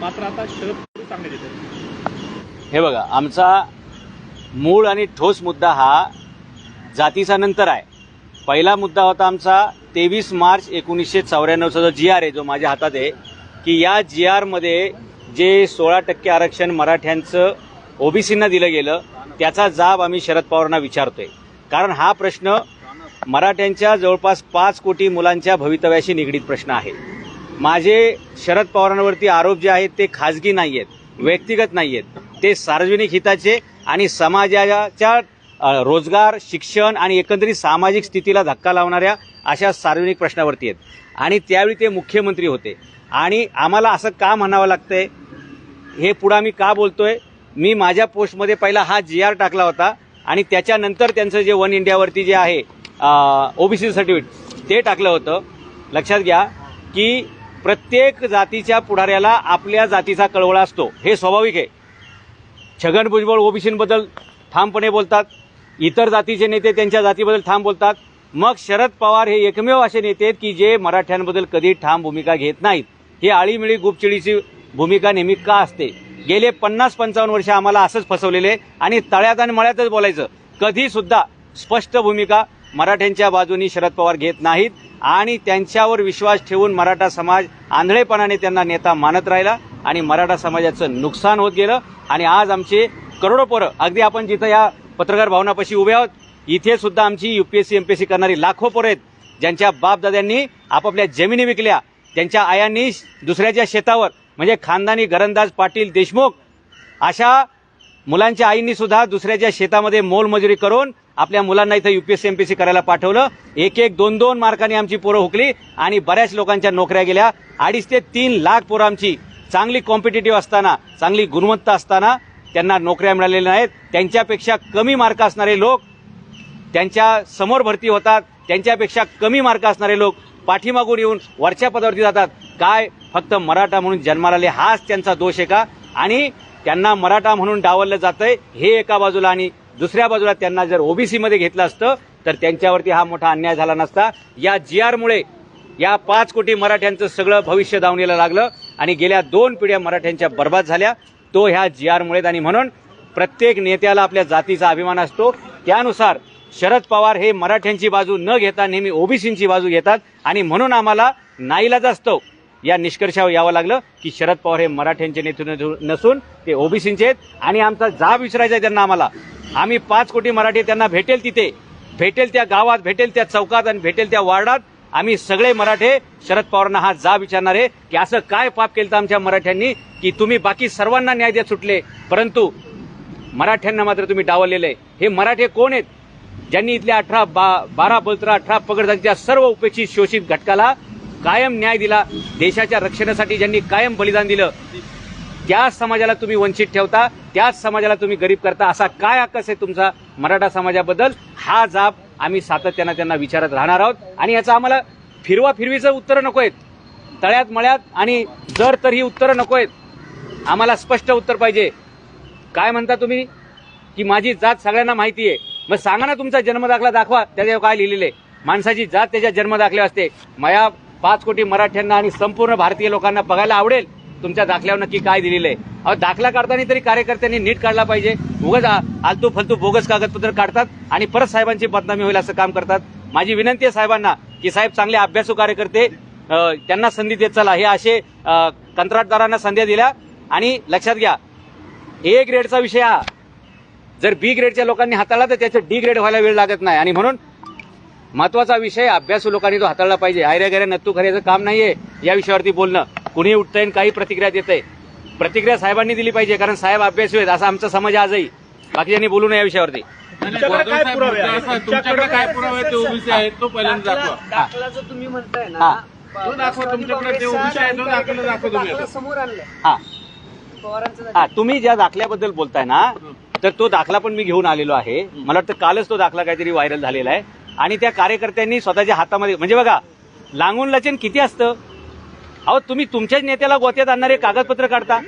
मात्र आता शरद पवार सांगण्यात येते। हे बघा, आमचा मूळ आणि ठोस मुद्दा हा जातीचा नंतर आहे। पहिला मुद्दा होता आमचा 23 मार्च 1994चा जो GR आहे, जो माझ्या हातात आहे, की या GR मध्ये जे 16% आरक्षण मराठ्यांचं ओबीसींना दिलं गेलं त्याचा जाब आम्ही शरद पवारांना विचारतोय। कारण हा प्रश्न मराठ्यांच्या जवळपास 5 कोटी मुलांच्या भवितव्याशी निगडीत प्रश्न आहे। माझे शरद पवारांवरती आरोप जे आहेत ते खाजगी नाही आहेत, व्यक्तिगत नाही आहेत, ते सार्वजनिक हिताचे आणि समाजाच्या रोजगार, शिक्षण आणि एकंदरीत सामाजिक स्थितीला धक्का लावणाऱ्या अशा सार्वजनिक प्रश्नावरती आहेत। आणि त्यावेळी ते मुख्यमंत्री होते। आणि आम्हाला असं का म्हणावं लागतंय, हे पुढे मी का बोलतोय, मी माझ्या पोस्टमध्ये पहिला हा GR टाकला होता आणि त्याच्यानंतर त्यांचं जे वन इंडियावरती जे आहे ओबीसी सर्टिफिकेट ते टाकलं होतं। लक्षात घ्या की प्रत्येक जातीच्या पुढाऱ्याला आपल्या जातीचा कळवळा असतो, हे स्वाभाविक आहे। छगन भुजबळ ओबीसींबद्दल ठामपणे बोलतात, इतर जातीचे नेते त्यांच्या जातीबद्दल ठाम बोलतात। मग शरद पवार हे एकमेव असे नेते आहेत की जे मराठ्यांबद्दल कधी ठाम भूमिका घेत नाहीत। ही आळीमिळी गुपचिडीची भूमिका नेहमी का असते? गेले 50-55 वर्ष आम्हाला असंच फसवलेले आणि तळ्यात आणि मळ्यातच बोलायचं, कधी सुद्धा स्पष्ट भूमिका मराठ्यांच्या बाजूनी शरद पवार घेत नाहीत। आणि त्यांच्यावर विश्वास ठेवून मराठा समाज आंधळेपणाने त्यांना नेता मानत राहिला आणि मराठा समाजाचं नुकसान होत गेलं। आणि आज आमचे करोडो पोरं, अगदी आपण जिथं या पत्रकार भवनापाशी उभे आहोत, इथे सुद्धा आमची UPSC MPSC करणारी लाखो पोरं आहेत, ज्यांच्या बापदाद्यांनी आपापल्या जमिनी विकल्या, त्यांच्या आयांनी दुसऱ्याच्या शेतावर, म्हणजे खानदानी घरंदाज पाटील देशमुख अशा मुलांच्या आईंनी सुद्धा दुसऱ्याच्या शेतामध्ये मोलमजुरी करून आपल्या मुलांना इथं UPSC MPSC करायला पाठवलं। 1-1, 2-2 मार्कांनी आमची पोरं हुकली आणि बऱ्याच लोकांच्या नोकऱ्या गेल्या। 2.5 ते 3 लाख पोरं आमची चांगली कॉम्पिटिटिव्ह असताना, चांगली गुणवत्ता असताना त्यांना नोकऱ्या मिळालेल्या नाहीत। त्यांच्यापेक्षा कमी मार्क असणारे लोक त्यांच्या समोर भरती होतात, त्यांच्यापेक्षा कमी मार्क असणारे लोक पाठीमागून येऊन वरच्या पदावरती जातात। काय फक्त मराठा म्हणून जन्माला आले हाच त्यांचा दोष आहे का? आणि त्यांना मराठा म्हणून डावललं जातंय हे एका बाजूला, आणि दुसऱ्या बाजूला त्यांना जर ओबीसी मध्ये घेतलं असतं तर त्यांच्यावरती हा मोठा अन्याय झाला नसता। या GR मुळे या 5 कोटी मराठ्यांचं सगळं भविष्य दावणीला लागलं आणि गेल्या 2 पिढ्या मराठ्यांच्या बर्बाद झाल्या, तो ह्या GR मुळे। आणि म्हणून प्रत्येक नेत्याला आपल्या जातीचा अभिमान असतो, त्यानुसार शरद पवार हे मराठ्यांची बाजू न घेता नेहमी ओबीसींची बाजू घेतात। आणि म्हणून आम्हाला नाईलाजास्तव या निष्कर्षावर यावं लागलं की शरद पवार हे मराठ्यांचे नेते नसून ते ओबीसींचे आहेत। आणि आमचा जाब विचारायचा आहे त्यांना, आम्ही 5 कोटी मराठी त्यांना भेटेल तिथे, भेटेल त्या गावात, भेटेल त्या चौकात आणि भेटेल त्या वार्डात आम्ही सगळे मराठे शरद पवारांना हा जाब विचारणार आहे की असं काय पाप केलं आमच्या मराठ्यांनी की तुम्ही बाकी सर्वांना न्याय देत सुटले, परंतु मराठ्यांना मात्र तुम्ही डावललेले। हे मराठे कोण आहेत? ज्यांनी इथल्या 12 बलत्रा 18 पगड जातीच्या सर्व उपेक्षित शोषित घटकाला कायम न्याय दिला, देशाच्या रक्षणासाठी ज्यांनी कायम बलिदान दिलं, त्याच समाजाला तुम्ही वंचित ठेवता, त्याच समाजाला तुम्ही गरीब करता। असा काय आकस आहे तुमचा मराठा समाजाबद्दल? हा जाब आम्ही सातत्यानं त्यांना विचारत राहणार आहोत। आणि याचं आम्हाला फिरवीचं उत्तरं नको आहेत, तळ्यात मळ्यात आणि जर तर ही उत्तरं नको आहेत, आम्हाला स्पष्ट उत्तर पाहिजे। काय म्हणता तुम्ही की माझी जात सगळ्यांना माहिती आहे, मग सांगा ना तुमचा जन्मदाखला दाखवा, त्याच्यावर काय लिहिलेले? माणसाची जात त्याच्या जन्मदाखल्यावर असते। मला 5 कोटी मराठ्यांना आणि संपूर्ण भारतीय लोकांना बघायला आवडेल तुमच्या दाखल्यावर नक्की काय दिलेलं आहे। अहो, दाखला काढताना तरी कार्यकर्त्यांनी नीट काढला पाहिजे। उगाच आलतू फलतू बोगस कागदपत्र काढतात आणि परत साहेबांची बदनामी होईल असं काम करतात। माझी विनंती आहे साहेबांना की साहेब चांगले अभ्यासू कार्यकर्ते, त्यांना संधी देत चला। हे असे कंत्राटदारांना संधी दिल्या आणि लक्षात घ्या, A ग्रेडचा विषय हा जर B ग्रेडच्या लोकांनी हाताळला तर त्याचं D ग्रेड व्हायला वेळ लागत नाही। आणि म्हणून महत्वाचा विषय अभ्यासू लोकांनी तो हाताळला पाहिजे। आयऱ्या नत्तू खऱ्याचं काम नाहीये या विषयावरती बोलणं। कुणी उठतंय आणि काही प्रतिक्रिया देतंय, प्रतिक्रिया साहेबांनी दिली पाहिजे, कारण साहेब अभ्यासू आहेत असा आमचा समाज आजही। बाकीच्यांनी बोलू नये या विषयावरती। तुमच्याकडे काय पुरावे ते ओबीसी आहेत तो पहिल्यांदा दाखवा। दाखला जो तुम्ही म्हणताय ना, तो दाखवा, तुमच्याकडे ते ओबीसी आहे तो दाखला तुम्ही समोर आणलं। हा, तुम्ही ज्या दाखल्याबद्दल बोलताय ना, तर तो दाखला पण मी घेऊन आलेलो आहे। मला वाटतं कालच तो दाखला काहीतरी व्हायरल झालेला आहे आणि त्या कार्यकर्त्यांनी स्वतःच्या हातामध्ये, म्हणजे बघा लांगून लचन किती असतं। अहो, तुम्ही तुमच्याच नेत्याला गोत्यात आणणारे कागदपत्र काढता।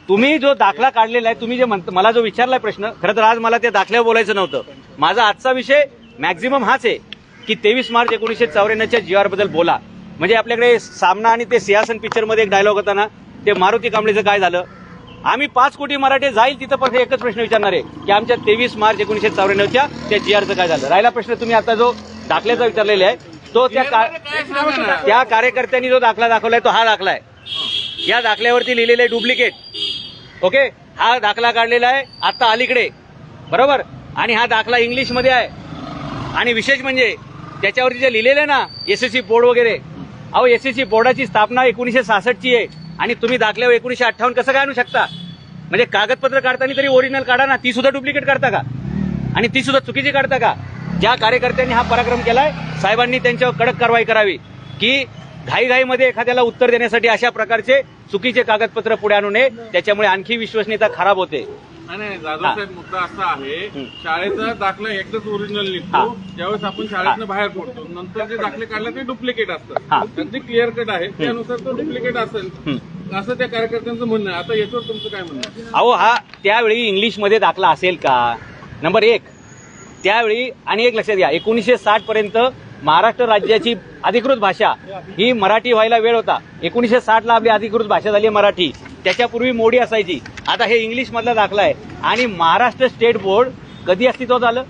तुम्ही जो दाखला काढलेला आहे, तुम्ही जे मला जो विचारलाय प्रश्न, खरं तर आज मला त्या दाखल्यावर बोलायचं नव्हतं। माझा आजचा विषय मॅक्झिमम हाच आहे की 23 मार्च 1994च्या GR बद्दल बोला। म्हणजे आपल्याकडे सामना आणि ते सिंहासन पिक्चर मध्ये एक डायलॉग होता ना, ते मारुती कांबळेचं काय झालं? आम्ही 5 कोटी मराठे जाईल तिथं पण एकच प्रश्न विचारणार आहे की आमच्या 23 मार्च 1994च्या त्या GR काय झालं. राहिला प्रश्न तुम्ही आता जो दाखल्याचा विचारलेला आहे तो त्या कार्यकर्त्यांनी जो दाखला दाखवलाय तो हा दाखला आहे. या दाखल्यावरती लिहिलेलं आहे डुप्लिकेट. ओके, हा दाखला काढलेला आहे आता अलीकडे, बरोबर, आणि हा दाखला इंग्लिशमध्ये आहे. आणि विशेष म्हणजे त्याच्यावरती जे लिहिलेलं आहे ना SSC बोर्ड वगैरे, अहो SSC बोर्डाची स्थापना 1966ची आहे आणि तुम्ही दाखल्यावर 1958 कसं काय आणू शकता? म्हणजे कागदपत्र काढताना तरी ओरिजिनल काढा ना, ती सुद्धा डुप्लिकेट काढता का? आणि ती सुद्धा चुकीची काढता का? ज्या कार्यकर्त्यांनी हा पराक्रम केलाय साहेबांनी त्यांच्यावर कडक कारवाई करावी की घाईघाईमध्ये एखाद्याला उत्तर देण्यासाठी अशा प्रकारचे चुकीचे कागदपत्र पुढे आणू नये, त्याच्यामुळे आणखी विश्वसनीयता खराब होते. नाही जाधव साहेब, मुद्दा असा आहे शाळेचा दाखला एकदाच ओरिजिनल निघतो ज्यावेळेस आपण शाळेतनं बाहेर पडतो, नंतर जे दाखले काढले ते डुप्लिकेट असतात. त्यांची क्लिअर कट आहे त्यानुसार तो डुप्लिकेट असेल असं त्या कार्यकर्त्यांचं म्हणणं आहे. आता याच्यावर तुमचं काय म्हणणं आहे? अहो हा त्यावेळी इंग्लिशमध्ये दाखला असेल का? नंबर 1 त्यावेळी. आणि एक लक्षात घ्या, 1960 पर्यंत महाराष्ट्र राज्याची अधिकृत भाषा ही मराठी व्हायला वेळ होता. 1960ला आपली अधिकृत भाषा झाली मराठी. त्याच्यापूर्वी मोडी असायची. आता हे इंग्लिश मधला दाखला आहे. आणि महाराष्ट्र स्टेट बोर्ड कधी अस्तित्वात आलं?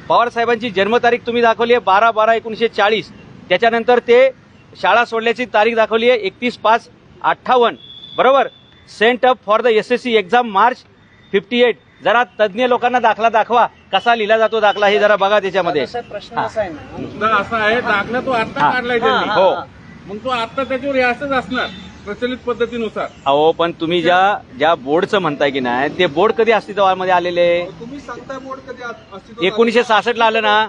पवार साहेबांची जन्मतारीख तुम्ही दाखवली आहे 12/12/1940. त्याच्यानंतर ते शाळा सोडल्याची तारीख दाखवली आहे 31/5/58, बरोबर. Sent up for the SSC exam March 58. जरा तज्ज्ञ लोकांना दाखला दाखवा, कसा लिहिला जातो दाखला हे जरा बघा त्याच्यामध्ये. प्रश्न असा आहे ना, मुद्दा असा आहे दाखला तो आता काढलाय त्यांनी, हो, मग तो आता त्याच्यावर हे असंच असणार प्रचलित पद्धतीनुसार. अहो पण तुम्ही ज्या बोर्डचं म्हणताय की नाही, ते बोर्ड कधी अस्तित्वामध्ये आलेले? तुम्ही सांगताय बोर्ड कधी अस्तित्वात 1966ला आलं ना.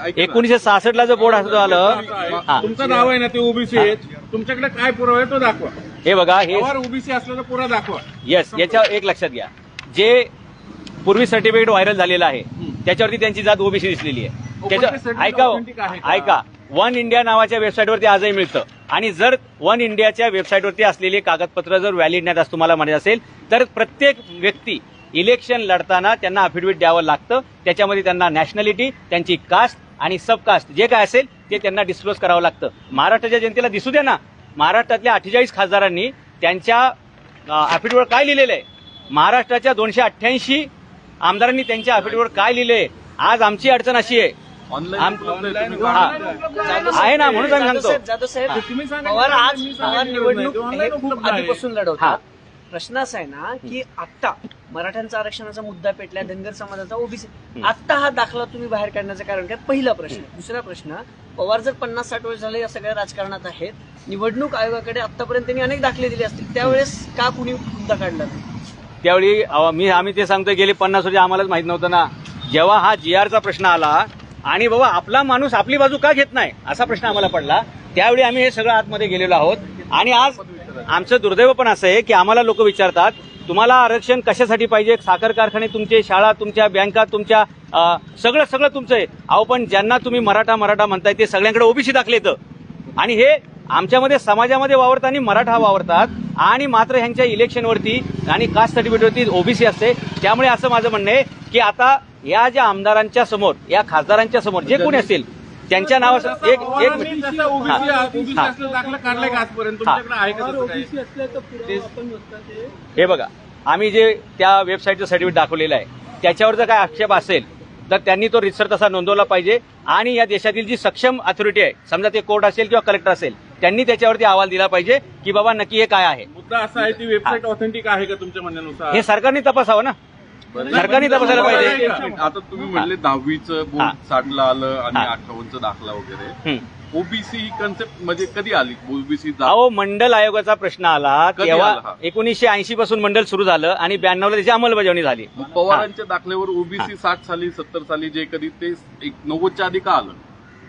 1966ला जो बोर्ड अस्तित्वात आलं. हा, तुमचं नाव आहे ना ते ओबीसी आहे, तुमच्याकडे काय पुरावा आहे तो दाखवा. हे बघा, हे ओबीसी असल्याचा पुरा दाखवा. येस, याच्यावर एक लक्षात घ्या, जे पूर्वी सर्टिफिकेट व्हायरल झालेलं आहे त्याच्यावरती त्यांची जात ओबीसी दिसलेली आहे. त्याच्या ऐका, वन इंडिया नावाच्या वेबसाईटवरती आजही मिळतं. आणि जर वन इंडियाच्या वेबसाईटवरती असलेले कागदपत्र जर व्हॅलिड नाहीत असं तुम्हाला म्हणायचं असेल तर प्रत्येक व्यक्ती इलेक्शन लढताना त्यांना अफिडेव्हिट द्यावं लागतं. त्याच्यामध्ये त्यांना नॅशनॅलिटी, त्यांची कास्ट आणि सबकास्ट जे काय असेल ते त्यांना डिस्क्लोज करावं लागतं. महाराष्ट्राच्या जनतेला दिसू द्या ना, महाराष्ट्रातल्या 48 खासदारांनी त्यांच्या अफिडेव्हिटवर काय लिहिलेलं आहे, महाराष्ट्राच्या 288 आमदारांनी त्यांच्या अफिडेव्हिटवर काय लिहिलंय. आज आमची अडचण अशी आहे आहे ना, म्हणून आम्ही सांगतो. जाधव साहेब, पवार निवडणूक हे खूप आधीपासून लढवतात. प्रश्न असा आहे ना की आता मराठ्यांचा आरक्षणाचा मुद्दा पेटला, धनगर समाजाचा, ओबीसी, आता हा दाखला तुम्ही बाहेर काढण्याचं कारण काय? पहिला प्रश्न. दुसरा प्रश्न, पवार जर 50-60 वर्ष झाले या सगळ्या राजकारणात आहेत, निवडणूक आयोगाकडे आतापर्यंत त्यांनी अनेक दाखले दिले असतील, त्यावेळेस का कुणी मुद्दा काढला नाही? त्यावेळी आम्ही ते सांगतोय गेले 50 वर्ष आम्हालाच माहित नव्हतं ना. जेव्हा हा GRचा प्रश्न आला आणि बाबा आपला माणूस आपली बाजू का घेत नाही असा प्रश्न आम्हाला पडला, त्यावेळी आम्ही हे सगळं आतमध्ये गेलेलो आहोत. आणि आज आमचं दुर्दैव पण असं आहे की आम्हाला लोक विचारतात तुम्हाला आरक्षण कशासाठी पाहिजे? साखर कारखाने तुमचे, शाळा तुमच्या, बँका तुमच्या, सगळं तुमचं आहे. अहो पण ज्यांना तुम्ही मराठा म्हणताय ते सगळ्यांकडे ओबीसी दाखले येतं. आणि हे आमच्यामध्ये समाजामध्ये वावरताना मराठा वावरतात आणि मात्र ह्यांच्या इलेक्शनवरती आणि कास्ट सर्टिफिकेटवरती ओबीसी असते. त्यामुळे असं माझं म्हणणं आहे की आता या ज्या आमदारांच्या समोर, या खासदारांच्या समोर जे कोणी असतील त्यांच्या नावाचं एक दाखला काढलाय का आजपर्यंत? तुमच्याकडे आहे का तसं काही? हे बघा, आम्ही जे त्या वेबसाईटचं सर्टिफिकेट दाखवलेलं आहे त्याच्यावर जर काय आक्षेप असेल तर त्यांनी तो रितसर तसा नोंदवला पाहिजे. आणि या देशातील जी सक्षम अथॉरिटी आहे, समजा ते कोर्ट असेल किंवा कलेक्टर असेल, त्यांनी त्याच्यावरती अहवाल दिला पाहिजे की बाबा नक्की हे काय आहे. मुद्दा असा आहे ती वेबसाईट ऑथेंटिक आहे का तुमच्या म्हणण्यानुसार? हे सरकारने तपासावं ना, सरकारने तपासायला पाहिजे. आता तुम्ही म्हणले 10वीचं बोर्ड 60ला आलं आणि 58चा दाखला वगैरे, ओबीसी ही कन्सेप्ट म्हणजे कधी आली? ओबीसी अहो मंडल आयोगाचा प्रश्न आला तेव्हा 1980 पासून मंडल सुरू झालं आणि 92ला त्याची अंमलबजावणी झाली. पवारांच्या दाखल्यावर ओबीसी 60 साली 70 साली जे कधी ते 90च्या आधी का आलं?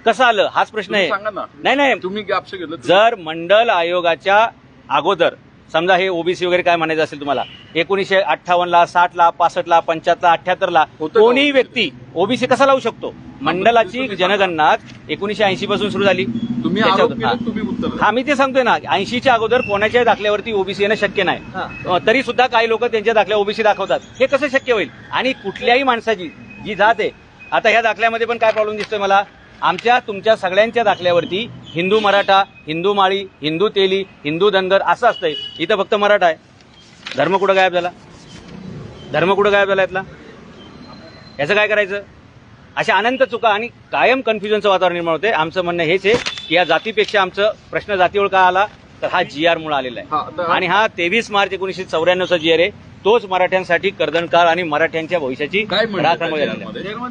कसं आलं हाच प्रश्न आहे. सांगा ना. नाही तुम्ही गॅप्स घेतलं. जर मंडल आयोगाच्या अगोदर समजा हे ओबीसी वगैरे काय म्हणायचं असेल तुम्हाला, 1958ला, 60ला, 65ला, 75ला, 78ला कोणीही व्यक्ती ओबीसी कसा लावू शकतो? मंडलाची जनगणना 1980 पासून सुरू झाली. तुम्ही उत्तर. हा, मी ते सांगतोय ना, 80च्या अगोदर कोणाच्याही दाखल्यावरती ओबीसी येणं शक्य नाही. तरी सुद्धा काही लोक त्यांच्या दाखल्या ओबीसी दाखवतात. हे कसं शक्य होईल? आणि कुठल्याही माणसाची जी जात आहे, आता ह्या दाखल्यामध्ये पण काय प्रॉब्लेम दिसतोय मला आमच्या तुमच्या सगळ्यांच्या दाखल्यावरती हिंदू मराठा, हिंदू माळी, हिंदू तेली, हिंदू धनगर असं असतंय. इथं फक्त मराठा आहे. धर्म कुठं गायब झाला? धर्म कुठं गायब झाला यातला? याचं काय करायचं? अशा अनंत चुका आणि कायम कन्फ्युजनचं वातावरण निर्माण होते. आमचं म्हणणं हेच आहे की या जातीपेक्षा आमचं प्रश्न जातीवर का आला तर हा GR मुळे आलेला आहे. आणि हा 23 मार्च 1994चा GR आहे. तोच मराठ्यांसाठी कर्दनकाळ आणि मराठ्यांच्या भविष्याची राखण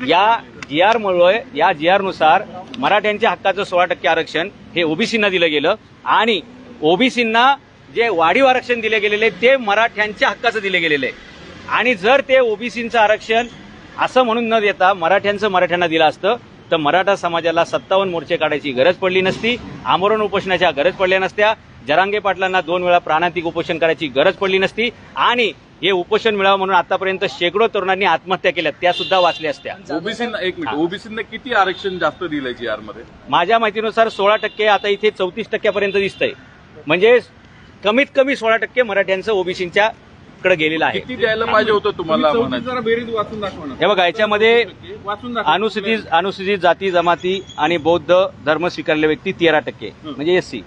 या GR मुळे, या GR नुसार मराठ्यांच्या हक्काचं 16% आरक्षण हे ओबीसींना दिलं गेलं आणि ओबीसींना जे वाढीव आरक्षण दिले गेलेले ते मराठ्यांच्या हक्काचं दिले गेलेलं आहे. आणि जर ते ओबीसींचं आरक्षण असं म्हणून न देता मराठ्यांचं मराठ्यांना दिलं असतं तर मराठा समाजाला 57 मोर्चे काढायची गरज पडली नसती, आमरण उपोषणाच्या गरज पडल्या नसत्या, जरांगे पाटलांना 2 वेळा प्राणांतिक उपोषण करायची गरज पडली नसती आणि हे उपोषण मिळावं म्हणून आतापर्यंत शेकडो तरुणांनी आत्महत्या केल्या त्या सुद्धा वाचल्या असत्या. ओबीसींना एक मिनिट, ओबीसींना किती आरक्षण जास्त दिलंय GR मध्ये? माझ्या माहितीनुसार 16%, आता इथे 34% दिसतंय. म्हणजे कमीत कमी 16% मराठ्यांचं ओबीसींच्या कडे गेलेलं आहे. किती द्यायला पाहिजे होतं तुम्हाला? जरा बेरीज वाचून दाखवा ना. हे बघा, याच्यामध्ये वाचून दाखवा. अनुसूचित जाती जमाती आणि बौद्ध धर्म स्वीकारलेले व्यक्ती 13%, म्हणजे SC.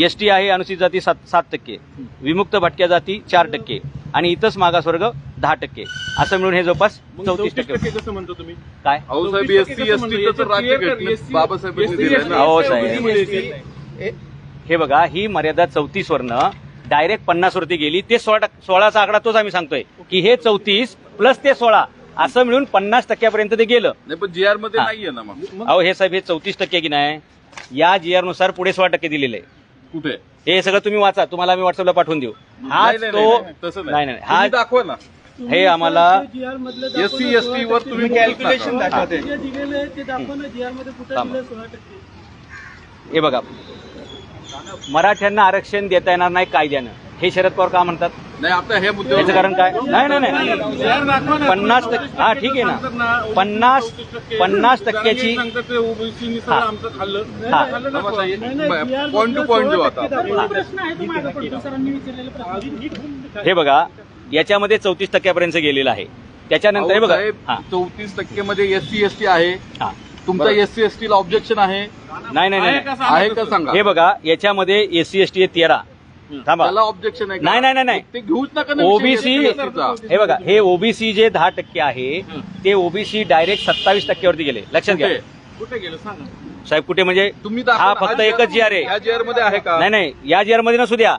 ST आहे अनुसूचित जाती 7%, विमुक्त भटक्या जाती 4% आणि इतरच मागासवर्ग 10%. असं मिळून हे जवळपास 34%. कसं म्हणतो तुम्ही? काय अहो साहेब, SC ST तर राज्यघटनेत बाबासाहेबांनी दिलंय ना. हो साहेब, हे बघा, ही मर्यादा 34 वरनं डायरेक्ट 50 वरती गेली. ते 16चा आकडा तोच आम्ही सांगतोय की हे 34 प्लस ते 16 असं मिळून 50% ते गेलं. नाही पण GR मध्ये नाहीये ना मग. अहो हे साहेब, हे 34% की नाही, या GR नुसार पुढे 16% दिलेले आहे. कुठे? हे सगळं तुम्ही वाचा, तुम्हाला आम्ही व्हॉट्सअपला पाठवून देऊ. नाही, नाही, नाही, तसं नाही नाही हा तुम्ही दाखवा ना. हे आम्हाला SC ST वर तुम्ही कॅल्क्युलेशन दाखवते. हे बघा, मराठ्यांना आरक्षण देता येणार नाही कायद्यानं हे शरद पवार का म्हणतात? नाही, आता हे मुद्दे याचं कारण काय? नाही नाही नाही 50%. हा ठीक आहे ना, 50%ची ओबीसी आमचं खाल्लं. पॉईंट टू पॉईंट जो आता हे बघा, याच्यामध्ये 34% गेलेलं आहे. त्याच्यानंतर हे बघा, 34% मध्ये SC ST आहे. हा तुमचा SC ST ला ऑब्जेक्शन आहे? नाही नाही नाही आहे का सांगा. हे बघा, याच्यामध्ये SC ST 13. थांबा, त्याला ऑब्जेक्शन आहे? नाही नाही नाही ते घेऊच नका ना. ओबीसी, SC चा. हे बघा, हे ओबीसी जे 10% आहे ते ओबीसी डायरेक्ट 27% वरती गेले. लक्षात घ्या. कुठे गेलं सांगा साहेब, कुठे म्हणजे तुम्ही हा फक्त एकच GR आहे. या GR मध्ये आहे का? नाही नाही, या GR मध्ये नसू द्या,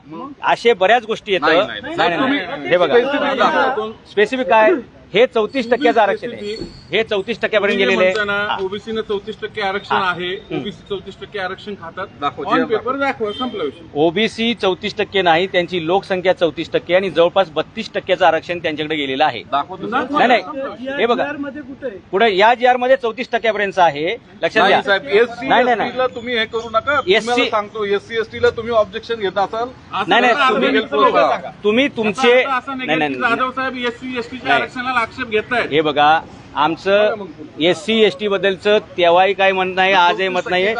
असे बऱ्याच गोष्टी नाही, येतं. नाही, नाही तुम्ही नाही, हे बघा, स्पेसिफिक काय, हे 34% आरक्षण आहे. हे 34% गेलेले आहे. ओबीसीनं 34% आरक्षण आहे. ओबीसी 34% आरक्षण खातात. दाखवा, ऑन पेपर दाखवा, संपला विषय. ओबीसी 34% नाही, त्यांची लोकसंख्या 34% आणि जवळपास 32% आरक्षण त्यांच्याकडे गेलेलं आहे. दाखवतो. नाही नाही, हे बघा, पुढे या GR मध्ये 34% आहे. लक्षात घ्या. साहेब, SC नाही नाही नाही ST ला तुम्ही हे करू नका. SC तुम्हाला सांगतो, SC ST ला तुम्ही ऑब्जेक्शन घेत असाल. नाही नाही, तुम्ही तुमचे असं नाही नाही नाही की जाधव साहेब SC STच्या आरक्षणाला आक्षेप घेत आहेत. हे बघा, आमचं SC ST बद्दलचं तेव्हाही काही मत नाही, आजही मत नाहीये.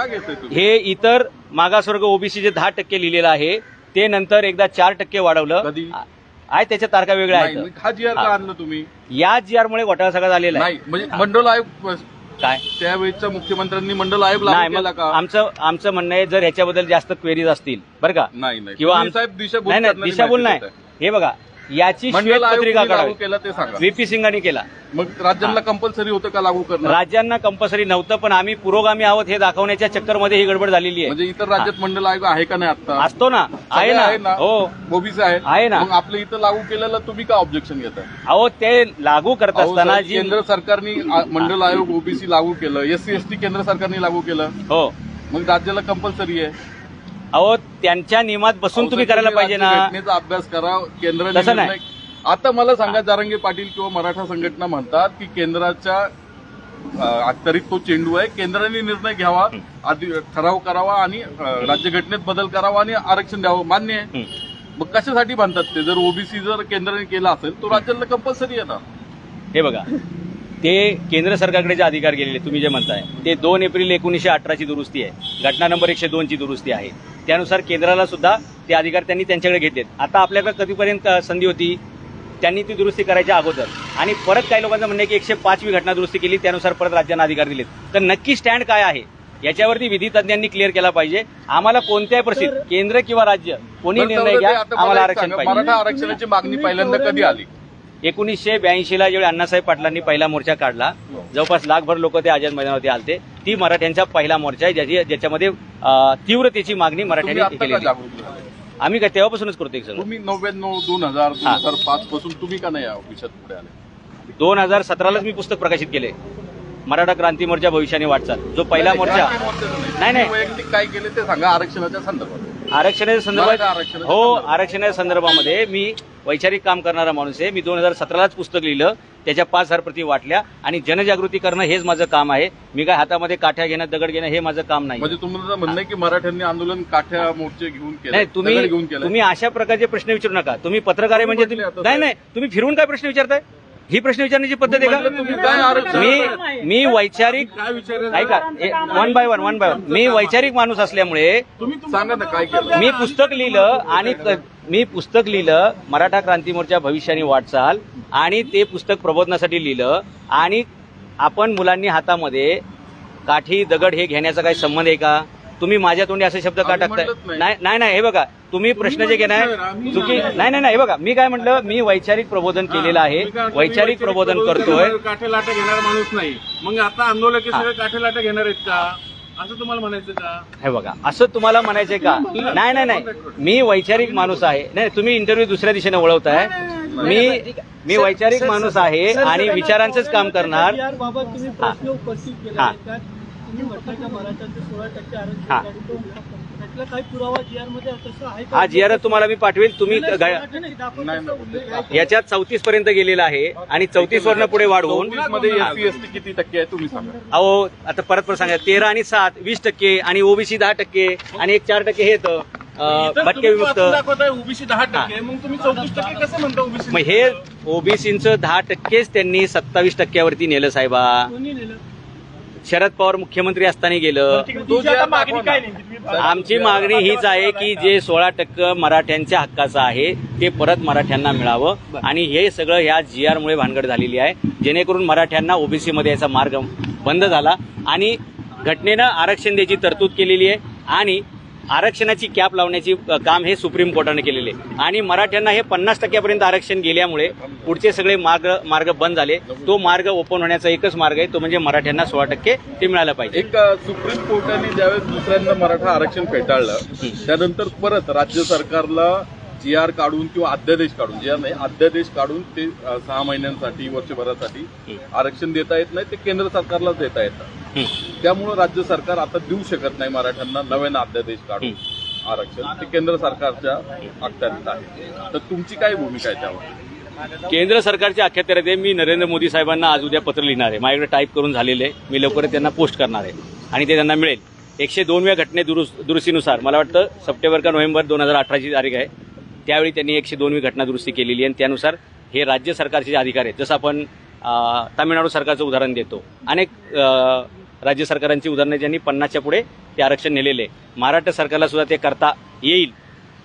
हे इतर मागासवर्ग ओबीसी जे 10% लिहिलेलं आहे ते नंतर एकदा 4% वाढवलं कधी? आहे. त्याच्या तारखा वेगळ्या नाही, आहेत. हा GR का आणलं तुम्ही? या GR मुळे घोटाळा सगळा झालेला आहे. नाही म्हणजे मंडल आयोग काय त्यावेळेच्या मुख्यमंत्र्यांनी मंडल आयोग नाही, लागू केला मग का? आमचं म्हणणं आहे, जर ह्याच्याबद्दल जास्त क्वेरीज असतील बरं का, नाही नाही किंवा तुम्ही साहेब दिशाभूल नाही नाही, करणारी दिशाभूल माहिती नाही. देताय. हे बघा, याची मंडल आयोग श्वेतपत्रिका कोणी लागू काढावी. केला ते सांगा. VP सिंगांनी केला. मग राज्यांना कंपल्सरी होतं का लागू करणं? राज्यांना कंपल्सरी नव्हतं, पण आम्ही पुरोगामी आहोत हे दाखवण्याच्या चक्करमध्ये ही गडबड झालेली आहे. म्हणजे इतर राज्यात मंडल आयोग आहे का नाही आता? असतो ना, आहे ना. हो, ओबीसी आहे. आहे ना. मग आपलं इथं लागू केलेलं तुम्ही का ऑब्जेक्शन घेताय? अहो ते लागू करत अहो, असताना साहेब, जी केंद्र सरकारने मंडल आयोग ओबीसी लागू केलं, SC ST केंद्र सरकारने लागू केलं, हो, मग राज्याला कंपल्सरी आहे. अहो त्यांच्या नियमात बसून अहो, तुम्ही साहेब, करायला पाहिजे ना. राज्यघटनेचा अभ्यास करा. केंद्राने तसं नाही. निर्णय- आता मला सांगा, जारंगे पाटील किंवा मराठा संघटना म्हणतात की केंद्राच्या अखत्यारीत तो चेंडू आहे, केंद्राने निर्णय घ्यावा, आधी ठराव करावा आणि राज्यघटनेत बदल करावा आणि आरक्षण द्यावं. मान्य आहे. मग कशासाठी म्हणतात ते? जर ओबीसी जर केंद्राने केला असेल तर राज्याला कंपल्सरी आहे ना. हे बघा, ते केंद्र सरकारकडे जे अधिकार गेलेले तुम्ही जे म्हणताय ते 2 एप्रिल 1918 दुरुस्ती आहे, घटना नंबर 102 ची दुरुस्ती आहे. त्यानुसार केंद्राला सुद्धा ते अधिकार त्यांनी त्यांच्याकडे घेतलेत. आता आपल्याकडे कधीपर्यंत संधी होती? त्यांनी ती दुरुस्ती करायच्या अगोदर. आणि परत काही लोकांचं म्हणणं आहे की 105वी घटना दुरुस्ती केली, त्यानुसार परत राज्यांना अधिकार दिलेत. तर नक्की स्टँड काय आहे? याच्यावरती विधितज्ञांनी क्लिअर केला पाहिजे. आम्हाला कोणत्याही परिस्थितीत केंद्र किंवा राज्य कोणी निर्णय घ्या, आम्हाला आरक्षण पाहिजे. मराठा आरक्षणाची मागणी पहिल्यांदा कधी आली? 1982ला जेव्हा अण्णासाहेब पाटलांनी पहिला मोर्चा काढला, जवळपास लाखभर लोक ते आझाद मैदानावरती आलते. ती मराठ्यांचा पहिला मोर्चा आहे ज्याच्यामध्ये तीव्रतेची मागणी मराठ्यांनी तुम्ही आता केली. का जागृत झाले? आम्ही काय तेव्हापासूनच करतो एक सगळं. तुम्ही 99, 2000, 2005 पासून तुम्ही का नाही या विषयात पुढे आले? 2017लाच मी पुस्तक प्रकाशित केले, मराठा क्रांती मोर्चा भविष्याने वाटचाल, जो पहिला मोर्चा. नाही. वैयक्तिक काय केले ते सांगा आरक्षणाच्या संदर्भात. आरक्षणाच्या संदर्भात मराठा आरक्षणाच्या हो, आरक्षणाच्या संदर्भामध्ये मी वैचारिक काम करणारा माणूस आहे. मी 2017लाच पुस्तक लिहिलं, त्याच्या 5000 प्रती वाटल्या आणि जनजागृती करणं हेच माझं काम आहे. मी काय हातामध्ये काठ्या घेणं, दगड घेणं हे माझं काम नाही. म्हणजे तुमचं म्हणणं आहे की मराठ्यांनी आंदोलन काठ्या मोर्चे घेऊन केलं, नाही, दगड घेऊन केलं? तुम्ही अशा प्रकारचे प्रश्न विचारू नका. तुम्ही पत्रकार आहे म्हणजे नाही, तुम्ही फिरून काय प्रश्न विचारताय? ही प्रश्न विचारण्याची पद्धत आहे तुम्ही का? काय आरक्षण मी वैचारिक काय विचार ऐका, वन बाय वन मी वैचारिक माणूस असल्यामुळे सांगा ना काय केलं? मी पुस्तक लिहिलं मराठा क्रांती मोर्चा भविष्याने वाटचाल, आणि ते पुस्तक प्रबोधनासाठी लिहिलं. आणि आपण मुलांनी हातामध्ये काठी दगड हे घेण्याचा काही संबंध आहे का? तुम्ही माझ्या तोंडी असे शब्द का आम्ही टाकताय? म्हणलंच नाही. नाही, हे बघा, तुम्ही प्रश्न जे घेणार चुकी नाही, हे बघा, मी काय म्हटलं, मी वैचारिक प्रबोधन केलेलं आहे, वैचारिक प्रबोधन करतोय. काठे लाटे घेणारा माणूस नाही, मग आता आंदोलक सगळे काठे लाटे घेणार आहेत का, असं तुम्हाला म्हणायचं का? हे बघा, असं तुम्हाला म्हणायचंय का? नाही, मी वैचारिक माणूस आहे. नाही, तुम्ही इंटरव्ह्यू दुसऱ्या दिशेने वळवताय. मी वैचारिक माणूस आहे आणि विचारांचंच काम करणार. बाबत तुम्ही प्रश्न उपस्थित केला हा. आहे. तुम्ही म्हटलं का मराठ्यांचं 16% हा. आरक्षण काढून तो त्यातला काही पुरावा GR मध्ये तसं आहे का? हा GR तुम्हाला मी पाठवेल. तुम्ही नाही, गा- 16% दाखवतो तसा उल्लेख आहे. याच्यात 34 पर्यंत गेलेला आहे आणि 34 वरनं पुढे वाढवून 34 मध्ये SC ST किती टक्के आहे तुम्ही सांगा? अहो, आता परत सांगा, 13 आणि 7 20% आणि ओबीसी 10% आणि एक 4% हे येतं भटके विमुक्त. दाखवताय ओबीसी 10%, मग तुम्ही 34% कसं म्हणता ओबीसी? मग हे ओबीसीचं 10%च त्यांनी 27% नेलं साहेबा. कोणी लिहिलं? शरद पवार मुख्यमंत्री असताना गेलं. तुमची आता मागणी काय नेमकी? तुम्ही आमची मागणी हीच आहे की जे 16% मराठ्यांच्या हक्काचं आहे ते परत मराठ्यांना मिळावं. आणि हे सगळं ह्या GR मुळे भानगड झालेली आहे, जेणेकरून मराठ्यांना ओबीसी मध्ये याचा मार्ग बंद झाला. आणि घटनेनं आरक्षण द्यायची तरतूद केलेली आहे आणि आरक्षणाची कॅप लावण्याची काम हे सुप्रीम कोर्टाने केलेले आहे. आणि मराठ्यांना हे 50% आरक्षण गेल्यामुळे पुढचे सगळे मार्ग बंद झाले. तो मार्ग ओपन होण्याचा एकच मार्ग आहे, तो म्हणजे मराठ्यांना 16% ते मिळालं पाहिजे. एक सुप्रीम कोर्टाने ज्यावेळेस दुसऱ्यांदा मराठा आरक्षण फेटाळलं, त्यानंतर परत राज्य सरकारला GR काढून किंवा अध्यादेश काढून, GR नाही अध्यादेश काढून ते 6 महिन्यांसाठी वर्षभरासाठी आरक्षण देता येत नाही, ते केंद्र सरकारलाच देता येतं. त्यामुळे राज्य सरकार आता देऊ शकत नाही मराठ्यांना नव्यानं अध्यादेश काढून आरक्षण, ते केंद्र सरकारच्या अखत्यारीत आहे. तर तुमची काय भूमिका आहे त्यावर? केंद्र सरकारच्या अखत्यारीत आहे. मी नरेंद्र मोदी साहेबांना आज उद्या पत्र लिहिणार आहे, माझ्याकडे टाईप करून झालेलं आहे. मी लवकरच त्यांना पोस्ट करणार आहे आणि ते त्यांना मिळेल. 102व्या घटने दुरुस्तीनुसार मला वाटतं सप्टेंबर का नोव्हेंबर 2018ची तारीख आहे, त्यावेळी त्यांनी 102वी घटना दुरुस्ती केलेली आहे. आणि त्यानुसार हे राज्य सरकारचे जे अधिकार आहेत, जसं आपण तामिळनाडू सरकारचं उदाहरण देतो, अनेक राज्य सरकारांची उदाहरणं ज्यांनी 50च्या पुढे ते आरक्षण नेलेले आहे. महाराष्ट्र सरकारला सुद्धा ते करता येईल,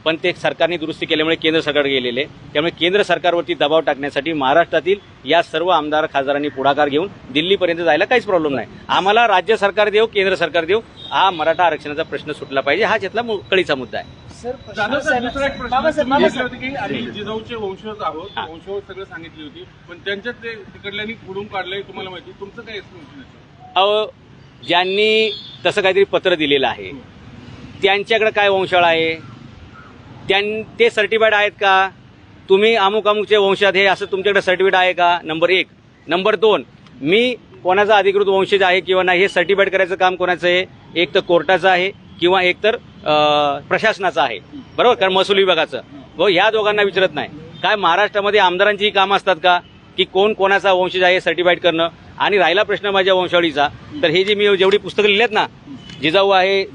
पण ते सरकारने दुरुस्ती केल्यामुळे केंद्र सरकार गेलेले. त्यामुळे केंद्र सरकारवरती दबाव टाकण्यासाठी महाराष्ट्रातील या सर्व आमदार खासदारांनी पुढाकार घेऊन दिल्लीपर्यंत जायला काहीच प्रॉब्लेम नाही. आम्हाला राज्य सरकार देऊ, केंद्र सरकार देऊ, हा मराठा आरक्षणाचा प्रश्न सुटला पाहिजे, हा त्यातला कळीचा मुद्दा आहे. जाधव साहेब, दुसरा एक प्रश्न. तुम्ही म्हटलं होतं की आम्ही जिजाऊचे वंशज आहोत, वंशावळ सगळं सांगितली होती, पण त्यांच्यात ते तिकडल्यांनी खोडून काढलंय, तुम्हाला माहिती. तुमचं काय एक्सप्लेनेशन आहे? अहो, ज्यांनी तसं काहीतरी पत्र दिलेलं आहे त्यांच्याकडे काय वंशावळ आहे? ते सर्टिफाईड आहेत का? तुम्ही अमुक अमुकचे वंशात हे असं तुमच्याकडे सर्टिफिकेट आहे का? नंबर 1. नंबर 2, मी कोणाचा अधिकृत वंशज आहे किंवा नाही हे सर्टिफाईड करायचं काम कोणाचं आहे? एक तर कोर्टाचं आहे किंवा एक तर प्रशासनाचं आहे, बरोबर, कारण महसूल विभागाचं. व ह्या दोघांना विचारत नाही. काय महाराष्ट्रामध्ये आमदारांचीही कामं असतात का की कोण कोणाचा वंशज आहे सर्टिफाईड करणं? आणि राहिला प्रश्न माझ्या वंशावळीचा, तर हे जे मी जेवढी पुस्तकं लिहिलेत ना, जिजाऊ आहे,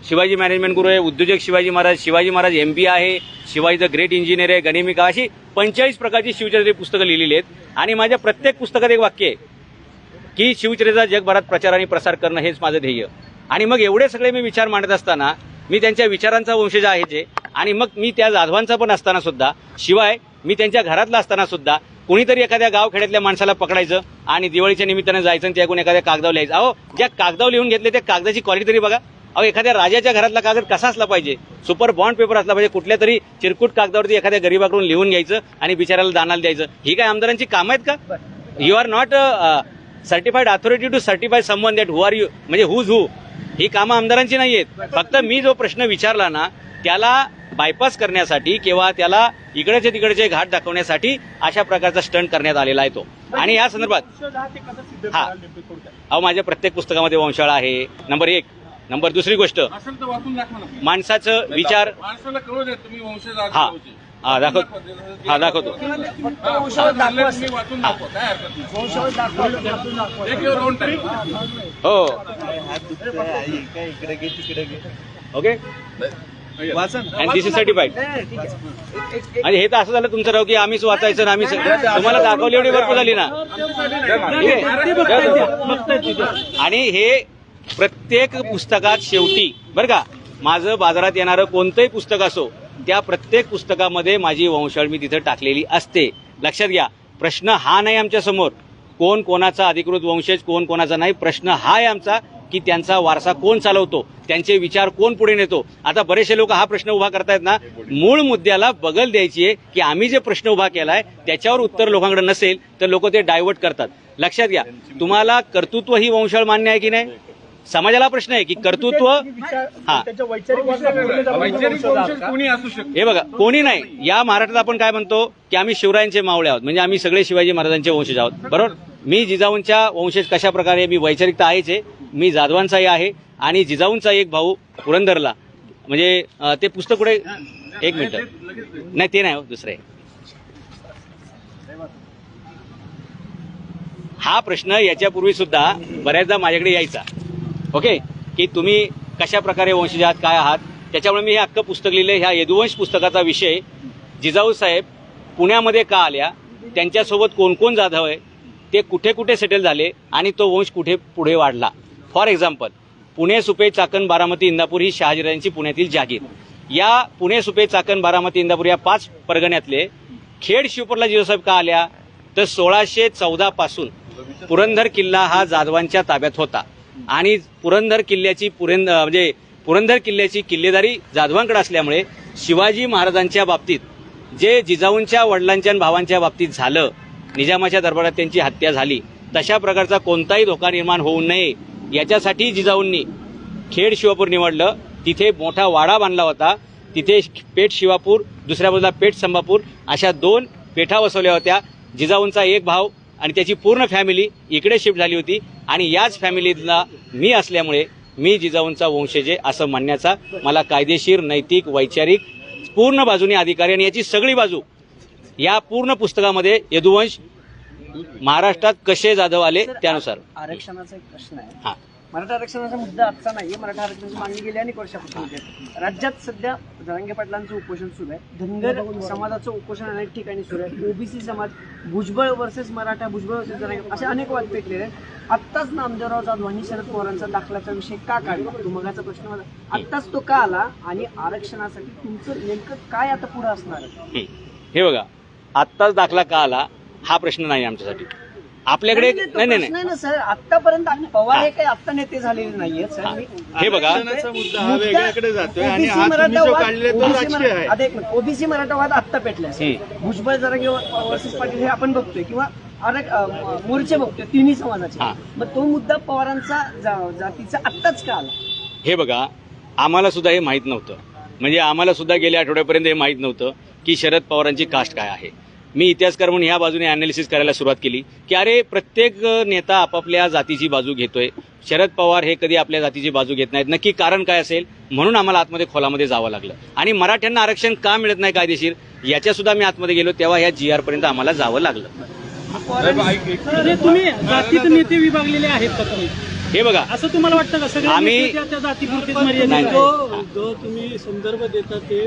शिवाजी मॅनेजमेंट गुरु आहे, उद्योजक शिवाजी महाराज MP आहे, शिवाजी द ग्रेट इंजिनियर आहे, गणिमिका, अशी 45 प्रकारची शिवचरित्र पुस्तकं लिहिलेली आहेत. आणि माझ्या प्रत्येक पुस्तकात एक वाक्य आहे की शिवचरित्राचा जगभरात प्रचार आणि प्रसार करणं हेच माझं ध्येय. आणि मग एवढे सगळे मी विचार मांडत असताना मी त्यांच्या विचारांचा वंशज आहे जे, आणि मग मी त्या जाधवांचा पण असताना सुद्धा, शिवाय मी त्यांच्या घरातला असताना सुद्धा कोणीतरी एखाद्या गाव खेड्यातल्या माणसाला पकडायचं आणि दिवाळीच्या निमित्तानं जायचं आणि त्याकडून एखाद्या कागदावर लिहायचं. अहो, ज्या कागदावर लिहून घेतले त्या कागदाची क्वालिटी तरी बघा. अहो, एखाद्या राजाच्या घरातला कागद कसा असला पाहिजे, सुपर बॉन्ड पेपर असला पाहिजे. कुठल्या तरी चिरकुट कागदावरती एखाद्या गरीबाकडून लिहून घ्यायचं आणि बिचाराला दानाला द्यायचं. ही काय आमदारांची कामं आहेत का? You are not certified authority to certify someone that who are you, म्हणजे हुज हु. ही कामं आमदारांची नाही आहेत. फक्त मी जो प्रश्न विचारला ना त्याला बायपास करण्यासाठी किंवा त्याला इकडचे तिकडचे घाट दाखवण्यासाठी अशा प्रकारचा स्टंट करण्यात आलेला आहे तो. आणि या संदर्भात अहो, माझ्या प्रत्येक पुस्तकामध्ये वंशाळा आहे, नंबर 1. नंबर दुसरी गोष्ट, असेल तर वाचून दाखवा ना. माणसाचं विचार माणसाला कळू द्या तुम्ही वंशज आहात. हा हा दाखवतो. हा दाखवतो. वंशावळ दाखवा. तुम्ही वाचून दाखवा, काय हरकत नाही. वंशावळ दाखवा. Take your own time. हो, okay. And this is certified. ठीक आहे. आणि हे तर असं झालं तुमचं राव की आम्हीच वाचायचं आणि आम्ही तुम्हाला दाखवली एवढी भरपूर झाली ना. ठीक आहे. आणि हे प्रत्येक पुस्तकात शेवटी बरं का, माझं बाजारात येणारं कोणतंही पुस्तक असो त्या प्रत्येक पुस्तकामध्ये माझी वंशावळ मी तिथं टाकलेली असते. लक्षात घ्या, प्रश्न हा नाही आमच्या समोर कोण कोणाचा अधिकृत वंशज कोण कोणाचा नाही. प्रश्न हा आहे आमचा की त्यांचा वारसा कोण चालवतो, त्यांचे विचार कोण पुढे नेतो. आता बरेचसे लोक हा प्रश्न उभा करतायत ना, मूळ मुद्द्याला बगल द्यायची आहे की आम्ही जे प्रश्न उभा केलाय त्याच्यावर उत्तर लोकांकडे नसेल तर लोक ते डायव्हर्ट करतात. लक्षात घ्या, तुम्हाला कर्तृत्व ही वंशावळ मान्य आहे की नाही? समाजाला प्रश्न आहे की कर्तृत्व हा वैचारिक वंशज कोणी असू शकतो. हे बघा, कोणी नाही. या महाराष्ट्रात आपण काय म्हणतो की आम्ही शिवरायांचे मावळे आहोत, म्हणजे आम्ही सगळे शिवाजी महाराजांचे वंशज आहोत. बरोबर. मी जिजाऊंच्या वंशज कशा प्रकारे, मी वैचारिकता आहेच आहे, मी जाधवांचाही आहे आणि जिजाऊंचा एक भाऊ पुरंदरला, म्हणजे ते पुस्तक कुठे, एक मिनिट, नाही ते नाही, दुसरे. हा प्रश्न याच्यापूर्वी सुद्धा बऱ्याचदा माझ्याकडे यायचा, ओके, की तुम्ही कशा प्रकारे वंशज आहात, काय आहात. त्याच्यामुळे मी हे अख्खं पुस्तक लिहिलं. ह्या यदुवंश पुस्तकाचा विषय जिजाऊ साहेब पुण्यामध्ये का आल्या, त्यांच्यासोबत कोण कोण जाधव आहे, ते कुठे कुठे सेटल झाले आणि तो वंश कुठे पुढे वाढला. फॉर एक्झाम्पल, पुणे, सुपे, चाकण, बारामती, इंदापूर ही शहाजीराजांची पुण्यातील जागीर. या पुणे, सुपे, चाकण, बारामती, इंदापूर या 5 परगण्यातले खेड शिवपूरला जिजाऊसाहेब का आल्या, तर 1614 पासून पुरंदर किल्ला हा जाधवांच्या ताब्यात होता आणि पुरंदर किल्ल्याची किल्लेदारी जाधवांकडे असल्यामुळे शिवाजी महाराजांच्या बाबतीत जे जिजाऊंच्या वडिलांच्या आणि भावांच्या बाबतीत झालं, निजामाच्या दरबारात त्यांची हत्या झाली, तशा प्रकारचा कोणताही धोका निर्माण होऊ नये याच्यासाठी जिजाऊंनी खेड शिवापूर निवडलं. तिथे मोठा वाडा बांधला होता. तिथे पेठ शिवापूर, दुसऱ्या बाजूला पेठ संभापूर अशा 2 पेठा वसवल्या होत्या. जिजाऊंचा एक भाव आणि त्याची पूर्ण फॅमिली इकडे शिफ्ट झाली होती आणि याच फॅमिलीतला मी असल्यामुळे मी जिजाऊंचा वंशज आहे असं म्हणण्याचा मला कायदेशीर, नैतिक, वैचारिक पूर्ण बाजूने अधिकार आहे. आणि याची सगळी बाजू या पूर्ण पुस्तकामध्ये यदुवंश महाराष्ट्रात कसे जाधव आले त्यानुसार. आरक्षणाचा एक प्रश्न आहे. हा, मराठा आरक्षणाचा मुद्दा आजचा नाहीये. मराठा आरक्षणाची मागणी गेली अनेक वर्षापासून होते. राज्यात सध्या जरांगे पाटलांचं उपोषण सुरू आहे. धनगर समाजाचं उपोषण अनेक ठिकाणी सुरू आहे. ओबीसी समाज, भुजबळ वर्सेस मराठा, भुजबळ वर्सेस जरांगे, असे अनेक वाद पेटलेले आहेत. आत्ताच नामदेवराव जाधवांनी शरद पवारांचा दाखल्याचा विषय का काढला, तो मगाचा प्रश्न मला आत्ताच तो का आला आणि आरक्षणासाठी तुमचं नेमकं काय आता पुढे असणार आहे? हे बघा, आत्ताच दाखला का आला हा प्रश्न नाही आमच्यासाठी. आपल्याकडे नाही ना सर, आतापर्यंत पवार हे काही आत्ता नेते झालेले नाहीये सर. हे बघा, मुद्दा हा वेगळ्याकडे जातोय आणि हा तुम्ही जो काढले तो राजकीय आहे. आता एक मिनिट, ओबीसी मराठावाद आत्ता पेटलाय. भुजबळ जरांगे वर्सेस पाटील हे आपण बघतोय किंवा मोर्चे बघतोय तिन्ही समाजाचे. मग तो मुद्दा पवारांचा जातीचा आत्ताच का आला? हे बघा, आम्हाला सुद्धा हे माहीत नव्हतं. म्हणजे आम्हाला सुद्धा गेल्या आठवड्यापर्यंत हे माहीत नव्हतं की शरद पवारांची कास्ट काय आहे. मी इतिहासकार म्हणून ह्या बाजूने अनालिसिस करायला सुरुवात केली की अरे प्रत्येक नेता आपापल्या जातीची बाजू घेतोय, शरद पवार हे कधी आपल्या जातीची बाजू घेत नाहीत. नक्की कारण काय असेल, म्हणून आम्हाला आतमध्ये खोलामध्ये जावं लागलं. आणि मराठ्यांना आरक्षण का मिळत नाही कायदेशीर याच्या सुद्धा मी आतमध्ये गेलो, तेव्हा ह्या GR पर्यंत आम्हाला जावं लागलं. तुम्ही जातीत नेते विभागलेले आहेत का तुम्ही? हे बघा, असं तुम्हाला वाटतं का सगळे आम्ही नेते त्या जातीपुरतेच मर्यादित नाही, आहेत? जो तुम्ही संदर्भ देता ते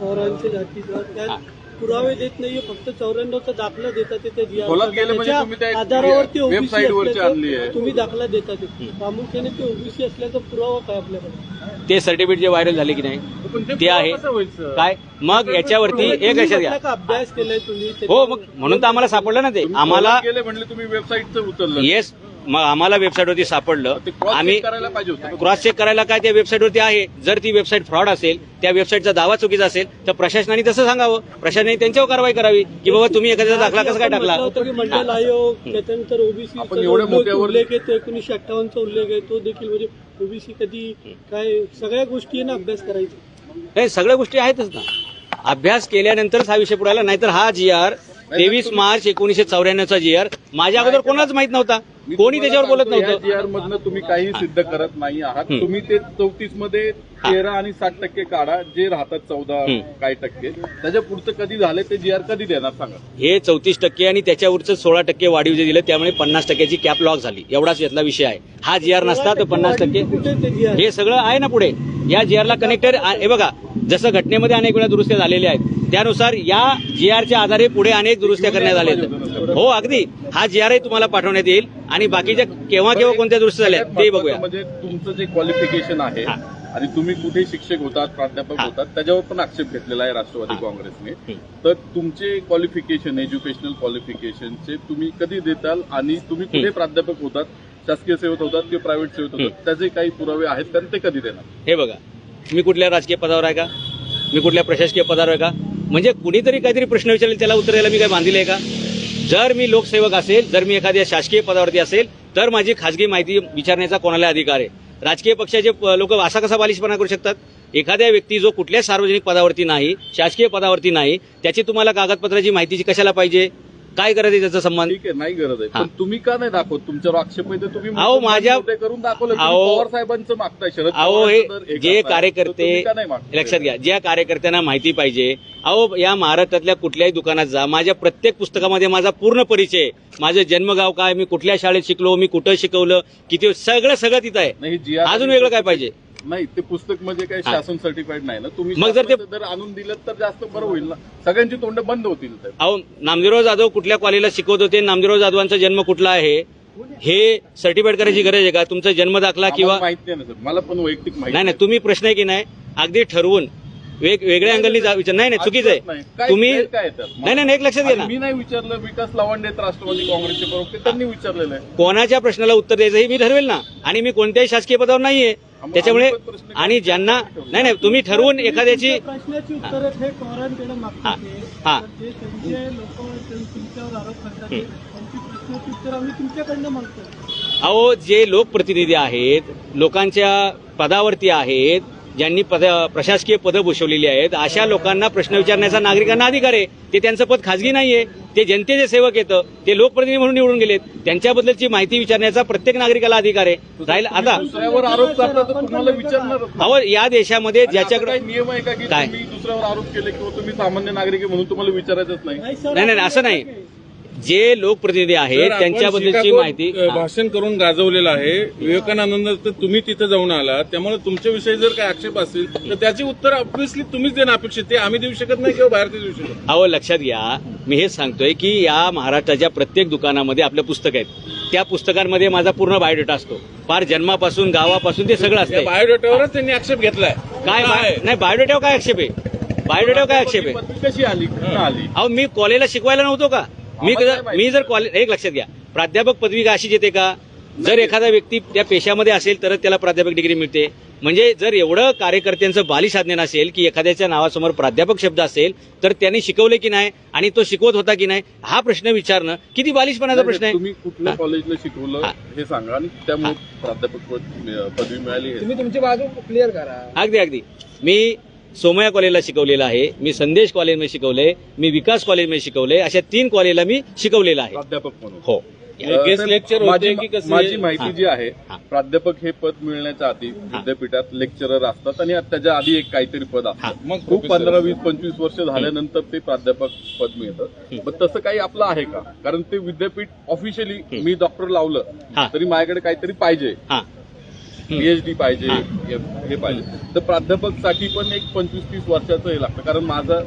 पवारांच्या जातीचा पुरावे देत नाहीये, फक्त 94चा दाखला देतात ते जी खोलात गेले म्हणजे तुम्ही त्या आधारावरती ओबीसी वेबसाईटवरची आणली आहे. तुम्ही दाखला देतात प्रामुख्याने ते ओबीसी असल्याचा पुरावा काय आपल्याकडे? ते सर्टिफिकेट जे व्हायरल झाले की नाही पण ते आहे कसं होईल सर? काय मग याच्यावरती एक लक्षात घ्या. का अभ्यास केलाय तुम्ही हो मग म्हणून तर आम्हाला सापडलं ना ते आम्हाला खोलात गेले म्हणले तुम्ही वेबसाईटचं उचललं. येस मग आम्हाला वेबसाईटवरती सापडलं ते क्रॉस आम्ही चेक करायला पाहिजे होतं. क्रॉस चेक करायला काय त्या वेबसाईटवरती आहे. जर ती वेबसाईट फ्रॉड असेल, त्या वेबसाईटचा दावा चुकीचा असेल तर प्रशासनाने तसं सांगावं, प्रशासनाने त्यांच्यावर कारवाई करावी की बाबा तुम्ही एखाद्याचा दाखला कसं काय टाकला. मंडल आयोग त्याच्यानंतर ओबीसी आपण एवढ्या मोठ्यावर- उल्लेख येतो 1958चा उल्लेख आहे तो देखील म्हणजे ओबीसी कधी काय सगळ्या गोष्टी आहे ना अभ्यास करायचा. हे सगळ्या गोष्टी आहेतच ना. अभ्यास केल्यानंतरच हा विषय पुढे आला. नाहीतर हा GR 23 मार्च 1994चा GR माझ्या अगोदर कोणालाच माहित नव्हता, कोणी त्याच्यावर बोलत नव्हतं. GR मधनं तुम्ही काही सिद्ध करत नाही आहात. तुम्ही ते 34 मध्ये 13 आणि 60% काढा, जे राहतात 14 काही टक्के. त्याच्या पुढचं कधी झाले ते GR कधी देणार सांगा. हे 34% आणि त्याच्यावरचं 16% वाढीव जे दिलं त्यामुळे 50%ची कॅप लॉक झाली. एवढाच यातला विषय आहे. हा GR नसता तर 50% कुठे ते जी आहे हे सगळं आहे ना पुढे. या GRला कनेक्टेड हे बघा, जसं घटनेमध्ये अनेक वेळा दुरुस्त्या झालेल्या आहेत त्यानुसार या GRच्या आधारे पुढे अनेक दुरुस्त्या करण्यात आल्या आहेत. हो अगदी हा GRही तुम्हाला पाठवण्यात येईल आणि बाकीच्या केव्हा केव्हा कोणत्या दुरुस्त्या झाल्या ते बघूया. म्हणजे तुमचं जे क्वालिफिकेशन आहे आणि तुम्ही कुठे शिक्षक होतात, प्राध्यापक होतात, त्याच्यावर पण आक्षेप घेतलेला आहे राष्ट्रवादी काँग्रेसने. तर तुमचे क्वालिफिकेशन, एज्युकेशनल क्वालिफिकेशनचे तुम्ही कधी देताल आणि तुम्ही कुठे प्राध्यापक होतात, शासकीय सेवेत होतात किंवा प्रायव्हेट सेवेत होतात, त्याचे काही पुरावे आहेत का ते कधी देणार? हे बघा, मी कुठल्या राजकीय पदावर आहे का, मी कुठल्या प्रशासकीय पदावर आहे का, म्हणजे कुणीतरी काहीतरी प्रश्न विचारले त्याला उत्तर द्यायला मी काय बांधील आहे का? जर मी लोकसेवक असेल, जर मी एखाद्या शासकीय पदावरती असेल तर माझी खासगी माहिती विचारण्याचा कोणाला अधिकार आहे. राजकीय पक्षाचे लोक असा कसा बालिशपणा करू शकतात? एखाद्या व्यक्ती जो कुठल्या सार्वजनिक पदावरती नाही, शासकीय पदावरती नाही, त्याची तुम्हाला कागदपत्राची माहितीची कशाला पाहिजे? काय करायचं त्याचा संबंध? ठीक आहे, नाही गरज आहे, पण तुम्ही का नाही दाखवत? तुमच्यावर आक्षेप आहे तर तुम्ही अहो, माझ्या- मोठे करून दाखवलं. तुम्ही अहो, पवार साहेबांचं मागताय, शरद अहो पवारांचं जर हे हे जे करताय, तर कार्यकर्ते तुम्ही का नाही मागताय? लक्षात घ्या, ज्या कार्यकर्त्यांना माहिती पाहिजे, अहो या महाराष्ट्रातल्या कुठल्याही दुकानात जा, माझ्या प्रत्येक पुस्तकामध्ये माझा पूर्ण परिचय आहे. माझं जन्मगाव काय, मी कुठल्या शाळेत शिकलो, मी कुठं शिकवलं, किती, सगळं तिथं आहे. नाही, GR अजून वेगळं काय पाहिजे? नाही, ते पुस्तक म्हणजे काही शासन सर्टिफाईड नाही ना. तुम्ही मग जर ते- शासनाचं जर आणून दिलं तर जास्त बरं होईल ना. सगळ्यांची तोंड बंद होतील तर. अहो नामदेवराव जाधव कुठल्या कॉलेजला शिकवत होते, नामदेवराव जाधवांचा जन्म कुठला आहे हे सर्टिफाईड करायची गरज आहे का? तुमचा जन्म दाखला किंवा आम्हाला माहिती नाही ना सर, मला पण वैयक्तिक माहिती नाही नाही, तुम्ही प्रश्न आहे की नाही अगदी ठरवून वेगळ्या अँगलनी विचार. नाही नाही, चुकीचं आहे. तुम्ही नाही नाही, एक लक्षात घ्या ना, मी नाही विचारलं, विकास लावंडे राष्ट्रवादी काँग्रेसचे प्रवक्ते त्यांनी विचारलेलं आहे. कोणाच्या प्रश्नाला उत्तर द्यायचं हे मी ठरवेल ना. आणि मी कोणत्याही शासकीय पदावर नाहीये त्याच्यामुळे. आणि ज्यांना नाही नाही, तुम्ही ठरवून एखाद्याची प्रश्नाची उत्तर हे पवारांकडे मागतात हा. ते त्यांचे लोक तुमच्यावर आरोप करतात त्यांची प्रश्नाची उत्तर आम्ही तुमच्याकडनं मागतो. अहो जे लोकप्रतिनिधी आहेत, लोकांच्या पदावरती आहेत, ज्यांनी प्रशासकीय पदं भूषवलेली आहेत, अशा लोकांना प्रश्न विचारण्याचा नागरिकांना अधिकार आहे. ते त्यांचं पद खाजगी नाहीये, ते जनतेचे सेवक येतं, ते लोकप्रतिनिधी म्हणून निवडून गेलेत, त्यांच्याबद्दलची माहिती विचारण्याचा प्रत्येक नागरिकाला अधिकार आहे. राहील आता दुसऱ्यावर आरोप करता तर तुम्हाला विचारणार अहो या देशामध्ये ज्याच्याकडे काही नियम आहे का की काय? तुम्ही दुसऱ्यावर आरोप केले किंवा तुम्ही सामान्य नागरिक आहे म्हणून तुम्हाला विचारायचंच नाही? नाही नाही असं नाही, जे लोकप्रतिनिधी आहेत सर, आपण त्यांच्याबद्दलची शिकागोत, माहिती भाषण करून गाजवलेलं आहे. विवेकानंद तर तुम्ही तिथे जाऊन आला, त्यामुळे तुमच्याविषयी जर काही आक्षेप असतील तर त्याची उत्तर ऑब्व्हियसली तुम्हीच देणं अपेक्षित. ते आम्ही देऊ शकत नाही किंवा बाहेर ते देऊ शकत नाही. अहो लक्षात घ्या, मी हेच सांगतोय की या महाराष्ट्राच्या प्रत्येक दुकानामध्ये आपलं पुस्तक आहेत, त्या पुस्तकांमध्ये माझा पूर्ण बायोडेटा असतो, फार जन्मापासून गावापासून ते सगळं त्या असतं. बायोडेटावरच त्यांनी आक्षेप घेतलाय. काय नाही, बायोडेटावर काय आक्षेप आहे? बायोडेटावर काय आक्षेप आहे? पदवी कशी आली, कुठून आली? अहो मी कॉलेजला शिकवायला नव्हतो का? मी जर कॉलेज, एक लक्षात घ्या, प्राध्यापक पदवी का अशीच येते का? जर एखादा व्यक्ती त्या पेशामध्ये असेल तरच त्याला प्राध्यापक डिग्री मिळते. म्हणजे जर एवढं कार्यकर्त्यांचं बालिशाज्ञान असेल की एखाद्याच्या नावासमोर प्राध्यापक शब्द असेल तर त्यांनी शिकवले की नाही आणि तो शिकवत होता की नाही हा प्रश्न विचारणं किती बालिशपणाचा प्रश्न आहे. तुम्ही कुठल्या कॉलेजला शिकवलं हे सांगा आणि त्यामुळे प्राध्यापक पदवी मिळाली. तुम्ही तुमची बाजू क्लिअर करा. अगदी अगदी, मी सोमया कॉलेजला शिकवलेलं आहे, मी संदेश कॉलेजमध्ये शिकवले, मी विकास कॉलेजमध्ये शिकवले, अशा 3 कॉलेजला मी शिकवलेलं आहे. प्राध्यापक म्हणून हो. गेस्ट लेक्चर होते की कसं? माझी माहिती जी आहे, हा. प्राध्यापक हे पद मिळण्याच्या आधी विद्यापीठात लेक्चरर असतात आणि त्याच्या आधी एक काहीतरी पद असतं. मग खूप 15, 20, 25 वर्ष झाल्यानंतर ते प्राध्यापक पद मिळतं. पण तसं काही आपलं आहे का? कारण ते विद्यापीठ ऑफिशियली मी डॉक्टर लावलं हा. तरी माझ्याकडे काहीतरी पाहिजे. हा पीएचडी पाहिजे, हे पाहिजे. तर प्राध्यापकसाठी पण एक 25-30 वर्षाचं हे लागतं. कारण माझा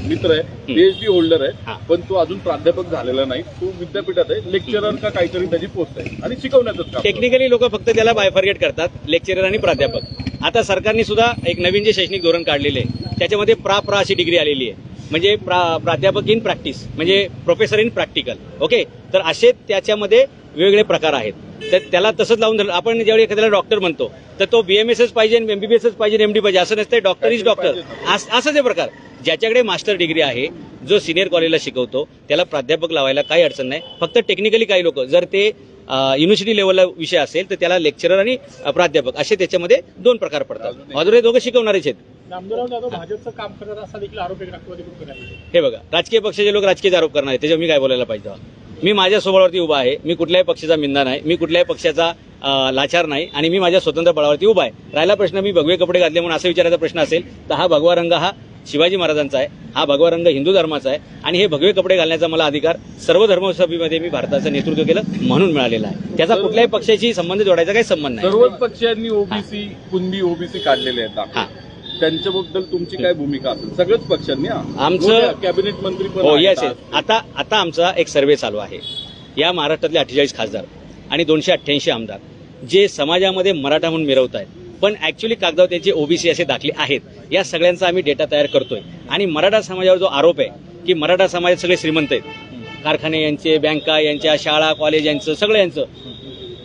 मित्र आहे, पीएचडी होल्डर आहे, पण तो अजून प्राध्यापक झालेला नाही. तो विद्यापीठात आहे, लेक्चरर का काहीतरी त्याची पोस्ट आहे आणि शिकवण्याचं काम. टेक्निकली लोक फक्त त्याला बायफर्गेट करतात, लेक्चरर आणि प्राध्यापक. आता सरकारने सुद्धा एक नवीन जे शैक्षणिक धोरण काढलेले आहे त्याच्यामध्ये प्रा अशी डिग्री आलेली आहे, म्हणजे प्राध्यापक इन प्रॅक्टिस, म्हणजे प्रोफेसर इन प्रॅक्टिकल. ओके, तर असे त्याच्यामध्ये वेगवेगळे प्रकार आहेत. तर त्याला तसंच लावून धरलं. आपण ज्यावेळी एखाद्याला डॉक्टर म्हणतो तर तो बीएमएसच पाहिजे, एमबीबीएसच पाहिजे, एमडी पाहिजे असं नसतं. डॉक्टर इज डॉक्टर असंच हे प्रकार. ज्याच्याकडे मास्टर डिग्री आहे, जो सिनियर कॉलेजला शिकवतो, त्याला प्राध्यापक लावायला काही अडचण नाही. फक्त टेक्निकली काही लोक, जर ते युनिव्हर्सिटी लेवलला विषय असेल तर त्याला लेक्चरर आणि प्राध्यापक असे त्याच्यामध्ये 2 प्रकार पडतात. अधुरे दोघं शिकवणारेच आहेत. नामदेवराव जाधव भाजपचं काम करत असा देखील आरोप आहे राष्ट्रवादी काँग्रेस. हे बघा, राजकीय पक्षाचे लोक राजकीय आरोप करणार आहेत, त्याच्यावर मी काय बोलायला पाहिजे? मी माझ्या स्वबळावरती उभा आहे. मी कुठल्याही पक्षाचा मिंदा नाही, मी कुठल्याही पक्षाचा लाचार नाही, आणि मी माझ्या स्वतंत्र बळावरती उभा आहे. राहिला प्रश्न मी भगवे कपडे घातले म्हणून असं विचारायचा प्रश्न असेल तर हा भगवा रंग हा शिवाजी महाराजांचा आहे, हा भगवा रंग हिंदू धर्माचा आहे, आणि हे भगवे कपडे घालण्याचा मला अधिकार सर्व धर्मसभेमध्ये मी भारताचं नेतृत्व केलं म्हणून मिळालेला आहे. त्याचा कुठल्याही पक्षाशी संबंध जोडायचा काही संबंध नाही. सर्वच पक्षांनी ओबीसी, कुणबी ओबीसी काढलेले आहेत. त्यांच्याबद्दल तुमची काय भूमिका असेल? सगळ्याच पक्षांनी आमचं कॅबिनेट मंत्री पण हो येस. आता आमचा एक सर्व्हे चालू आहे. या महाराष्ट्रातले 48 खासदार आणि 288 आमदार जे समाजामध्ये मराठा म्हणून मिरवत आहेत, पण ऍक्च्युली कागदावर त्यांचे ओबीसी असे दाखले आहेत, या सगळ्यांचा आम्ही डेटा तयार करतोय. आणि मराठा समाजावर जो आरोप आहे की मराठा समाजात सगळे श्रीमंत आहेत, कारखाने यांचे, बँका यांच्या, शाळा कॉलेज यांचं, सगळं यांचं,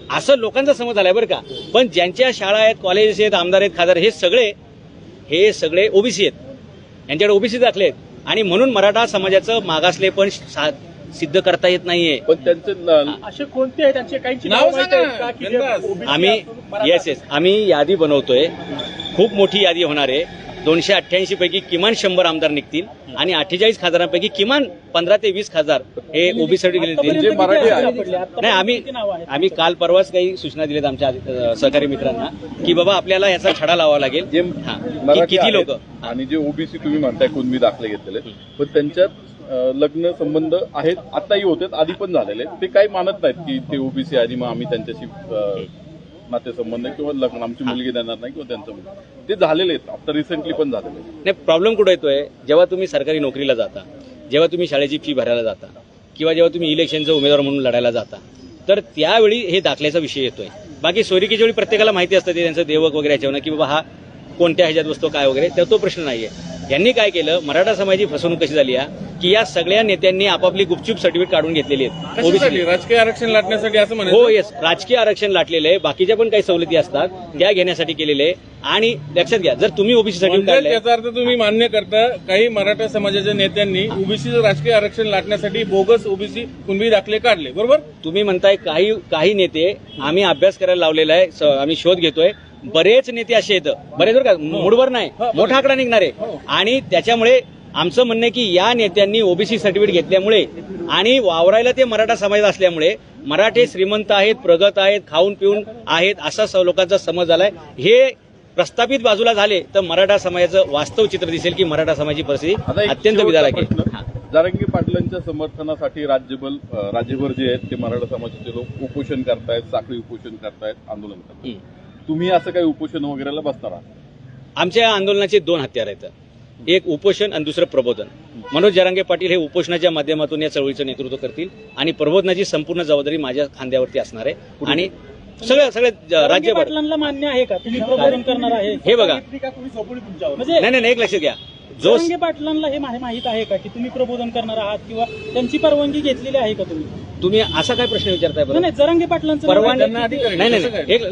असं लोकांचा समज आलाय बरं का. पण ज्यांच्या शाळा आहेत, कॉलेजेस आहेत, आमदार आहेत, खासदार, हे सगळे ओबीसी आहेत, यांच्याकडे ओबीसी दाखले आहेत, आणि म्हणून मराठा समाजाचं मागासले पण सिद्ध करता येत नाहीये. पण त्यांचे असे कोणते आहे त्यांचे काही नाव सांगा. आम्ही आम्ही यादी बनवतोय. खूप मोठी यादी होणार आहे. 288 पैकी किमान 100 आमदार निघतील आणि 48 खासदारांपैकी किमान 15 ते 20 खासदार हे ओबीसीसाठी गेले. जे मराठी आहे. नाही, आम्ही काल परवाच काही सूचना दिल्यात आमच्या सहकारी मित्रांना की बाबा आपल्याला याचा छडा लावावा लागेल. जे मराठी किती लोक आणि जे ओबीसी तुम्ही म्हणताय कुणबी दाखले घेतलेले, पण त्यांच्यात लग्न संबंध आहेत, आताही होते, आधी पण झालेले. ते काही मानत नाहीत की ते ओबीसी आणि मग आम्ही त्यांच्याशी नातेसंबंध किंवा लग्न, आमची मुलगी देणार नाही किंवा त्यांचं मुलगी, ते झालेले आहेत. आता रिसेंटली पण झालेले. नाही, प्रॉब्लेम कुठे येतोय? जेव्हा तुम्ही सरकारी नोकरीला जाता, जेव्हा तुम्ही शाळेची फी भरायला जाता, किंवा जेव्हा तुम्ही इलेक्शनचा उमेदवार म्हणून लढायला जाता, तर त्यावेळी हे दाखल्याचा विषय येतोय. बाकी सोयरिकीच्या वेळी प्रत्येकाला माहिती असतं ते त्यांचं देवक वगैरे ह्याच्यावर की बाबा हा कोणत्या ह्याच्यात बसतो काय वगैरे, तर तो प्रश्न नाहीये. यांनी काय केलं, मराठा समाजाची फसवणूक कशी झाली की या सगळ्या नेत्यांनी आपापली गुपचूप सर्टिफिकेट काढून घेतलेली आहेत. कशासाठी? राजकीय आरक्षण लाटण्यासाठी असं म्हणायचं? हो येस, राजकीय आरक्षण लाटलेलं आहे. बाकीच्या पण काही सवलती असतात त्या घेण्यासाठी केलेले आहे. आणि लक्षात घ्या, जर तुम्ही ओबीसी सर्टिफिकेट काढले, त्याचा अर्थ तुम्ही मान्य करता काही मराठा समाजाच्या नेत्यांनी ओबीसीचं राजकीय आरक्षण लाटण्यासाठी बोगस ओबीसी कुणबी दाखले काढले, बरोबर? तुम्ही म्हणताय काही नेते, आम्ही अभ्यास करायला लावलेला आहे, आम्ही शोध घेतोय. बरेच नेते असे आहेत, बरेच बरं का, मूडवर नाही, मोठा आकडा निघणार आहे. आणि त्याच्यामुळे आमचं म्हणणं आहे की या नेत्यांनी ओबीसी सर्टिफिकेट घेतल्यामुळे आणि वावरायला ते मराठा समाजात असल्यामुळे मराठे श्रीमंत आहेत, प्रगत आहेत, खाऊन पिऊन आहेत असा लोकांचा समज झालाय. हे प्रस्थापित बाजूला झाले तर मराठा समाजाचं वास्तव चित्र दिसेल की मराठा समाजाची परिस्थिती अत्यंत बिदारक आहे. जरांगे पाटलांच्या समर्थनासाठी राज्यभर जे आहेत ते मराठा समाजाचे लोक उपोषण करतायत, साखळी उपोषण करतायत, आंदोलन करतायत. तुम्ही असं काही उपोषण वगैरेला बसणार आहात? आमच्या आंदोलनाचे 2 हत्यार आहेत, एक उपोषण आणि दुसरं प्रबोधन. मनोज जरांगे पाटील हे उपोषणाच्या माध्यमातून या चळवळीचं नेतृत्व करतील आणि प्रबोधनाची संपूर्ण जबाबदारी माझ्या खांद्यावरती असणार आहे. आणि सगळे राज्य पाटलांना मान्य आहे का तुम्ही प्रबोधन करणार आहे? हे बघा, म्हणजे नाही, एक लक्षात घ्या, जरांगे पाटलांना हे माहित आहे का की तुम्ही प्रबोधन करणार आहात किंवा त्यांची परवानगी घेतलेली आहे का तुम्ही असा काय प्रश्न विचारताय? बरं, नाही, जरांगे पाटलांचं परवानगी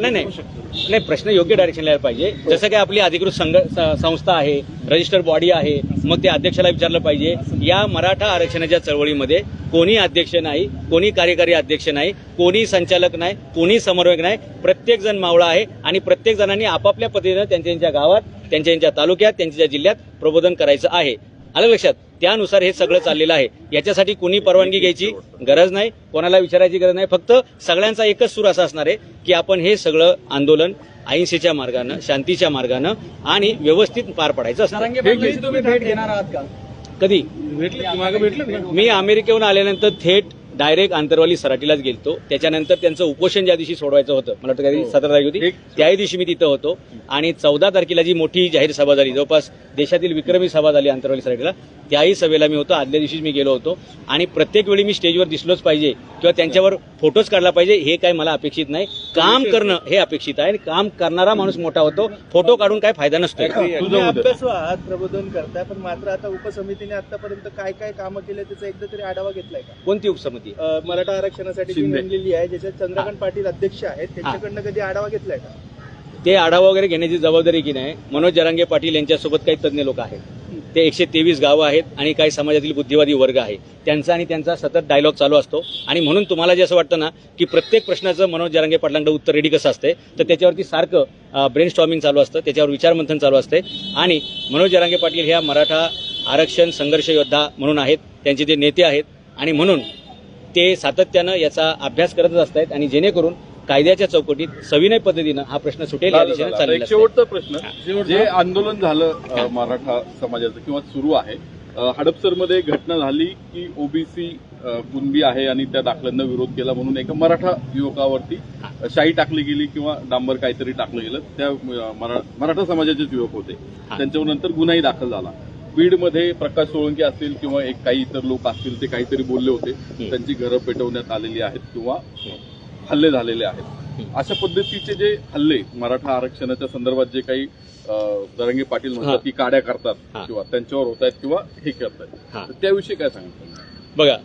नाही, प्रश्न योग्य डायरेक्शन यायला पाहिजे. जसं काय आपली अधिकृत संस्था आहे, रजिस्टर बॉडी आहे, मग ते अध्यक्षाला विचारलं पाहिजे. या मराठा आरक्षणाच्या चळवळीमध्ये कोणी अध्यक्ष नाही, कोणी कार्यकारी अध्यक्ष नाही, कोणी संचालक नाही, कोणी समन्वयक नाही. प्रत्येक जण मावळा आहे आणि प्रत्येक जणांनी आपापल्या पद्धतीनं त्यांच्या गावात, त्यांच्या जिल्ह्यात, त्यांच्या जिल्ह्यात प्रबोधन करायचं आहे. आलं लक्षात? त्यानुसार हे सगळं चाललेलं आहे. याच्यासाठी कोणी परवानगी घ्यायची गरज नाही, कोणाला विचारायची गरज नाही. फक्त सगळ्यांचा एकच सूर असा असणार आहे की आपण हे सगळं आंदोलन अहिंसेच्या मार्गानं, शांतीच्या मार्गानं आणि व्यवस्थित पार पडायचं असणार. तुम्ही भेट घेणार आहात का? कधी? मागे भेटले ना? मी अमेरिकेहून आल्यानंतर थेट डायरेक्ट आंतरवाली सराटीलाच गेलतो. त्याच्यानंतर त्यांचं उपोषण ज्या दिवशी सोडवायचं होतं, मला वाटतं काही 17 तारीख होती, त्याही दिवशी मी तिथं होतो. आणि 14 तारखेला जी मोठी जाहीर सभा झाली, जवळपास देशातील विक्रमी सभा झाली आंतरवाली सराटीला, त्याही सभेला मी होतो. आदल्या दिवशीच मी गेलो होतो. आणि प्रत्येक वेळी मी स्टेजवर दिसलोच पाहिजे किंवा त्यांच्यावर फोटोच काढला पाहिजे हे काय मला अपेक्षित नाही. काम करणं हे अपेक्षित आहे. काम करणारा माणूस मोठा होतो, फोटो काढून काय फायदा नसतो. तुम्ही अभ्यासू आहात, प्रबोधन करताय, पण मात्र आता उपसमितीने आतापर्यंत काय काय कामं केले त्याचा एकदा तरी आढावा घेतलाय का? कोणती उपसमिती? मराठा आरक्षणासाठी जी नेमलेली आहे, ज्याच्यात चंद्रकांत पाटील अध्यक्ष आहेत, त्यांच्याकडनं कधी आढावा घेतलाय का? ते आढावा वगैरे घेण्याची जबाबदारी की नाही मनोज जरांगे पाटील यांच्यासोबत काही तज्ज्ञ लोक आहेत. ते 123 गावं आहेत आणि काही समाजातील बुद्धिवादी वर्ग आहे. त्यांचा सतत डायलॉग चालू असतो. आणि म्हणून तुम्हाला जे असं वाटतं ना की प्रत्येक प्रश्नाचं मनोज जरांगे पाटलांकडे उत्तर रेडी कसं असते, तर त्याच्यावरती सारखं ब्रेन स्टॉर्मिंग चालू असतं, त्याच्यावर विचारमंथन चालू असते. आणि मनोज जरांगे पाटील ह्या मराठा आरक्षण संघर्ष योद्धा म्हणून आहेत, त्यांचे ते नेते आहेत. आणि म्हणून ते सातत्यानं याचा अभ्यास करतच असतात आणि जेणेकरून कायद्याच्या चौकटीत सविनय पद्धतीनं हा प्रश्न सुटेल या दिशेने चाललेला एक आहे. शेवटचा प्रश्न, जे आंदोलन झालं मराठा समाजाचं किंवा सुरू आहे, हडपसरमध्ये घटना झाली की ओबीसी कुणबी आहे आणि त्या दाखल्यांना विरोध केला म्हणून एका मराठा युवकावरती शाई टाकली गेली किंवा डांबर काहीतरी टाकलं गेलं. त्या मराठा समाजाचेच युवक होते, त्यांच्यावर नंतर गुन्हाही दाखल झाला. बीडमध्ये प्रकाश सोळंकी असतील किंवा काही इतर लोक असतील, ते काहीतरी बोलले होते, त्यांची घरं पेटवण्यात आलेली आहेत किंवा हल्ले झालेले आहेत. अशा पद्धतीचे जे हल्ले मराठा आरक्षणाच्या संदर्भात जे काही जरांगे पाटील म्हणतात की काड्या करतात किंवा त्यांच्यावर होत आहेत किंवा हे करतायत, तर त्याविषयी काय सांगतात? बघा,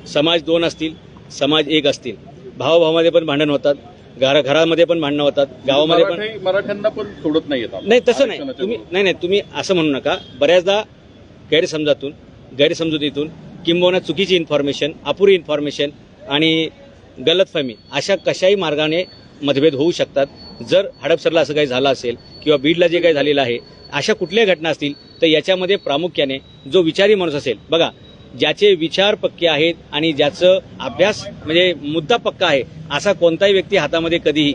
समाज दोन असतील, समाज एक असतील, भावाभावामध्ये पण भांडण होतात, घरामध्ये पण भांडणं होतात, गावामध्ये पण. मराठ्यांना पण सोडत नाही येतात. नाही तसं नाही. तुम्ही असं म्हणू नका. बऱ्याचदा गैरसमजुतीतून किंबहुना चुकीची इन्फॉर्मेशन, अपुरी इन्फॉर्मेशन आणि गलतफहमी अशा कशाही मार्गाने मतभेद होऊ शकतात. जर हडपसरला असं काही झालं असेल किंवा बीडला जे काही झालेलं आहे, अशा कुठल्याही घटना असतील तर याच्यामध्ये प्रामुख्याने जो विचारी माणूस असेल, बघा, ज्याचे विचार पक्के आहेत आणि ज्याचं अभ्यास म्हणजे मुद्दा पक्का आहे, असा कोणताही व्यक्ती हातामध्ये कधीही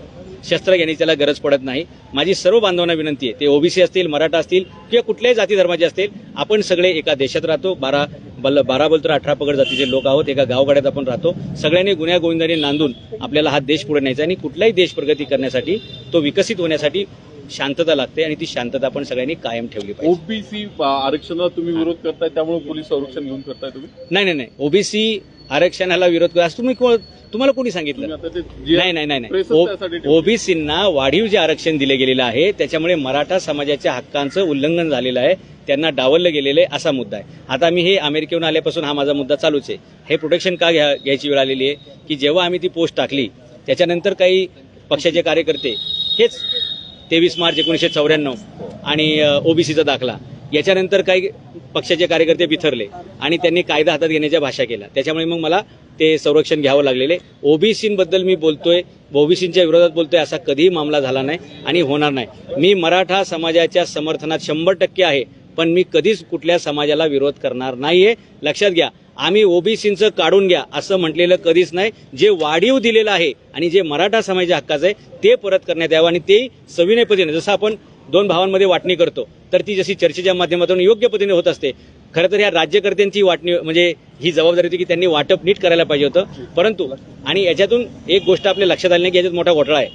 शस्त्र घेण्याची त्याला गरज पडत नाही. माझी सर्व बांधवांना विनंती आहे, ते ओबीसी असतील, मराठा असतील किंवा कुठल्याही जाती धर्माचे असतील, आपण सगळे एका देशात राहतो. 12 बोलतर 18 पगड जातीचे लोक आहोत, एका गावगाड्यात आपण राहतो. सगळ्यांनी गुन्ह्या गोविंदाने नांदून आपल्याला हा देश पुढे न्यायचा आणि कुठलाही देश प्रगती करण्यासाठी, तो विकसित होण्यासाठी शांतता लागते आणि ती शांतता आपण सगळ्यांनी कायम ठेवली पाहिजे. ओबीसी आरक्षणाला तुम्ही विरोध करताय, त्यामुळे पोलीस संरक्षण घेऊन करताय तुम्ही? नाही. ओबीसी आरक्षणाला विरोध करा असं तुम्हाला कोणी सांगितलं? नाही. ओबीसींना वाढीव जे आरक्षण दिले गेलेलं आहे त्याच्यामुळे मराठा समाजाच्या हक्कांचं उल्लंघन झालेलं आहे, त्यांना डावललं गेलेलं आहे, असा मुद्दा आहे. आता मी हे अमेरिकेहून आल्यापासून हा माझा मुद्दा चालूच आहे. हे प्रोटेक्शन का घ्यायची वेळ आलेली आहे की जेव्हा आम्ही ती पोस्ट टाकली त्याच्यानंतर काही पक्षाचे कार्यकर्ते हेच 23 मार्च 1994 आणि ओबीसीचा दाखला याच्यानंतर काही पक्षाचे कार्यकर्ते बिथरले आणि त्यांनी कायदा हातात घेण्याच्या भाषा केल्या. त्याच्यामुळे मग मला ते संरक्षण घ्यावं लागलेले. ओबीसींबद्दल मी बोलतोय, ओबीसींच्या विरोधात बोलतोय, असा कधीही मामला झाला नाही आणि होणार नाही. मी मराठा समाजाच्या समर्थनात 100% आहे, पण मी कधीच कुठल्या समाजाला विरोध करणार नाहीये. लक्षात घ्या, आम्ही ओबीसींचं काढून घ्या असं म्हटलेलं कधीच नाही. जे वाढीव दिलेलं आहे आणि जे मराठा समाजाच्या हक्काचं आहे ते परत करण्यात यावं आणि ते सविनय पद्धतीने, जसं आपण 2 भावांमध्ये वाटणी करतो तर ती जशी चर्चेच्या माध्यमातून योग्य पद्धतीने होत असते. खरं तर या राज्यकर्त्यांची वाटणी म्हणजे ही जबाबदारी होती की त्यांनी वाटप नीट करायला पाहिजे होतं. परंतु आणि याच्यातून एक गोष्ट आपल्या लक्षात आली नाही की याच्यात मोठा घोटाळा आहे.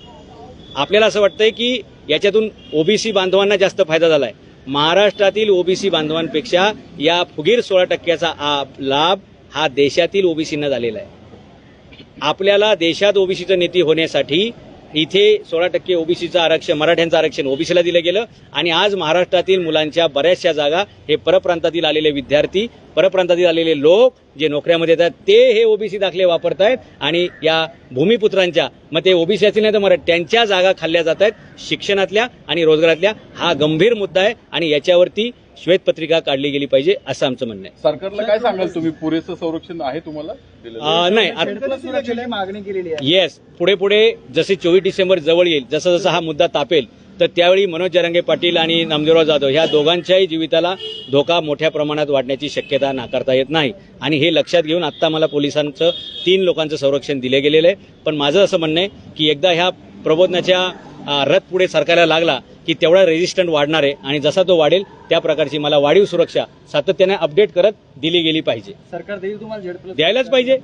आपल्याला असं वाटतंय की याच्यातून ओबीसी बांधवांना जास्त फायदा झालाय. महाराष्ट्रातील ओबीसी बांधवांपेक्षा या फुगीर 16% लाभ हा देशातील ओबीसींना झालेला आहे. आपल्याला देशात ओबीसीचं नीती होण्यासाठी इथे 16% ओबीसीचं आरक्षण, मराठ्यांचं आरक्षण ओबीसीला दिलं गेलं आणि आज महाराष्ट्रातील मुलांच्या बऱ्याचशा जागा हे परप्रांतातील आलेले विद्यार्थी, परप्रांतातील आलेले लोक जे नोकऱ्यामध्ये येतात ते हे ओबीसी दाखले वापरतायत आणि या भूमिपुत्रांच्या, मग ते ओबीसी असतील नाही तर मराठी, त्यांच्या जागा खाल्ल्या जात आहेत शिक्षणातल्या आणि रोजगारातल्या. हा गंभीर मुद्दा आहे आणि याच्यावरती श्वेतपत्रिका काढली गेली पाहिजे असं आमचं म्हणणं आहे. सरकारला काय सांगाल तुम्ही, पुरेसं संरक्षण आहे तुम्हाला? नाही, मागणी केलेली आहे. येस, पुढे जसे 24 डिसेंबर जवळ येईल, जसं जसं हा मुद्दा तापेल तर त्यावेळी मनोज जरांगे पाटील आणि नामदेवराव जाधव ह्या दोघांच्याही जीविताला धोका मोठ्या प्रमाणात वाढण्याची शक्यता नाकारता येत नाही. आणि हे लक्षात घेऊन आत्ता मला पोलिसांचं 3 लोकांचं संरक्षण दिले गेलेलं आहे. पण माझं असं म्हणणं आहे की एकदा ह्या प्रबोधनाच्या रथ पुढे सरकायला लागला की तेवढा रेजिस्टंट वाढणार आहे आणि जसा तो वाढेल त्या प्रकारची मला वाढीव सुरक्षा सातत्याने अपडेट करत दिली गेली पाहिजे. सरकार देईल तुम्हाला Z+? द्यायलाच पाहिजे.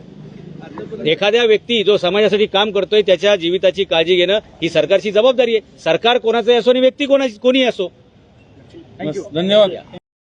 एखाद्या व्यक्ती जो समाजासाठी काम करतोय त्याच्या जीविताची काळजी घेणं ही सरकारची जबाबदारी आहे. सरकार कोणाचंही असो आणि व्यक्ती कोणी असो. थँक्यू. धन्यवाद.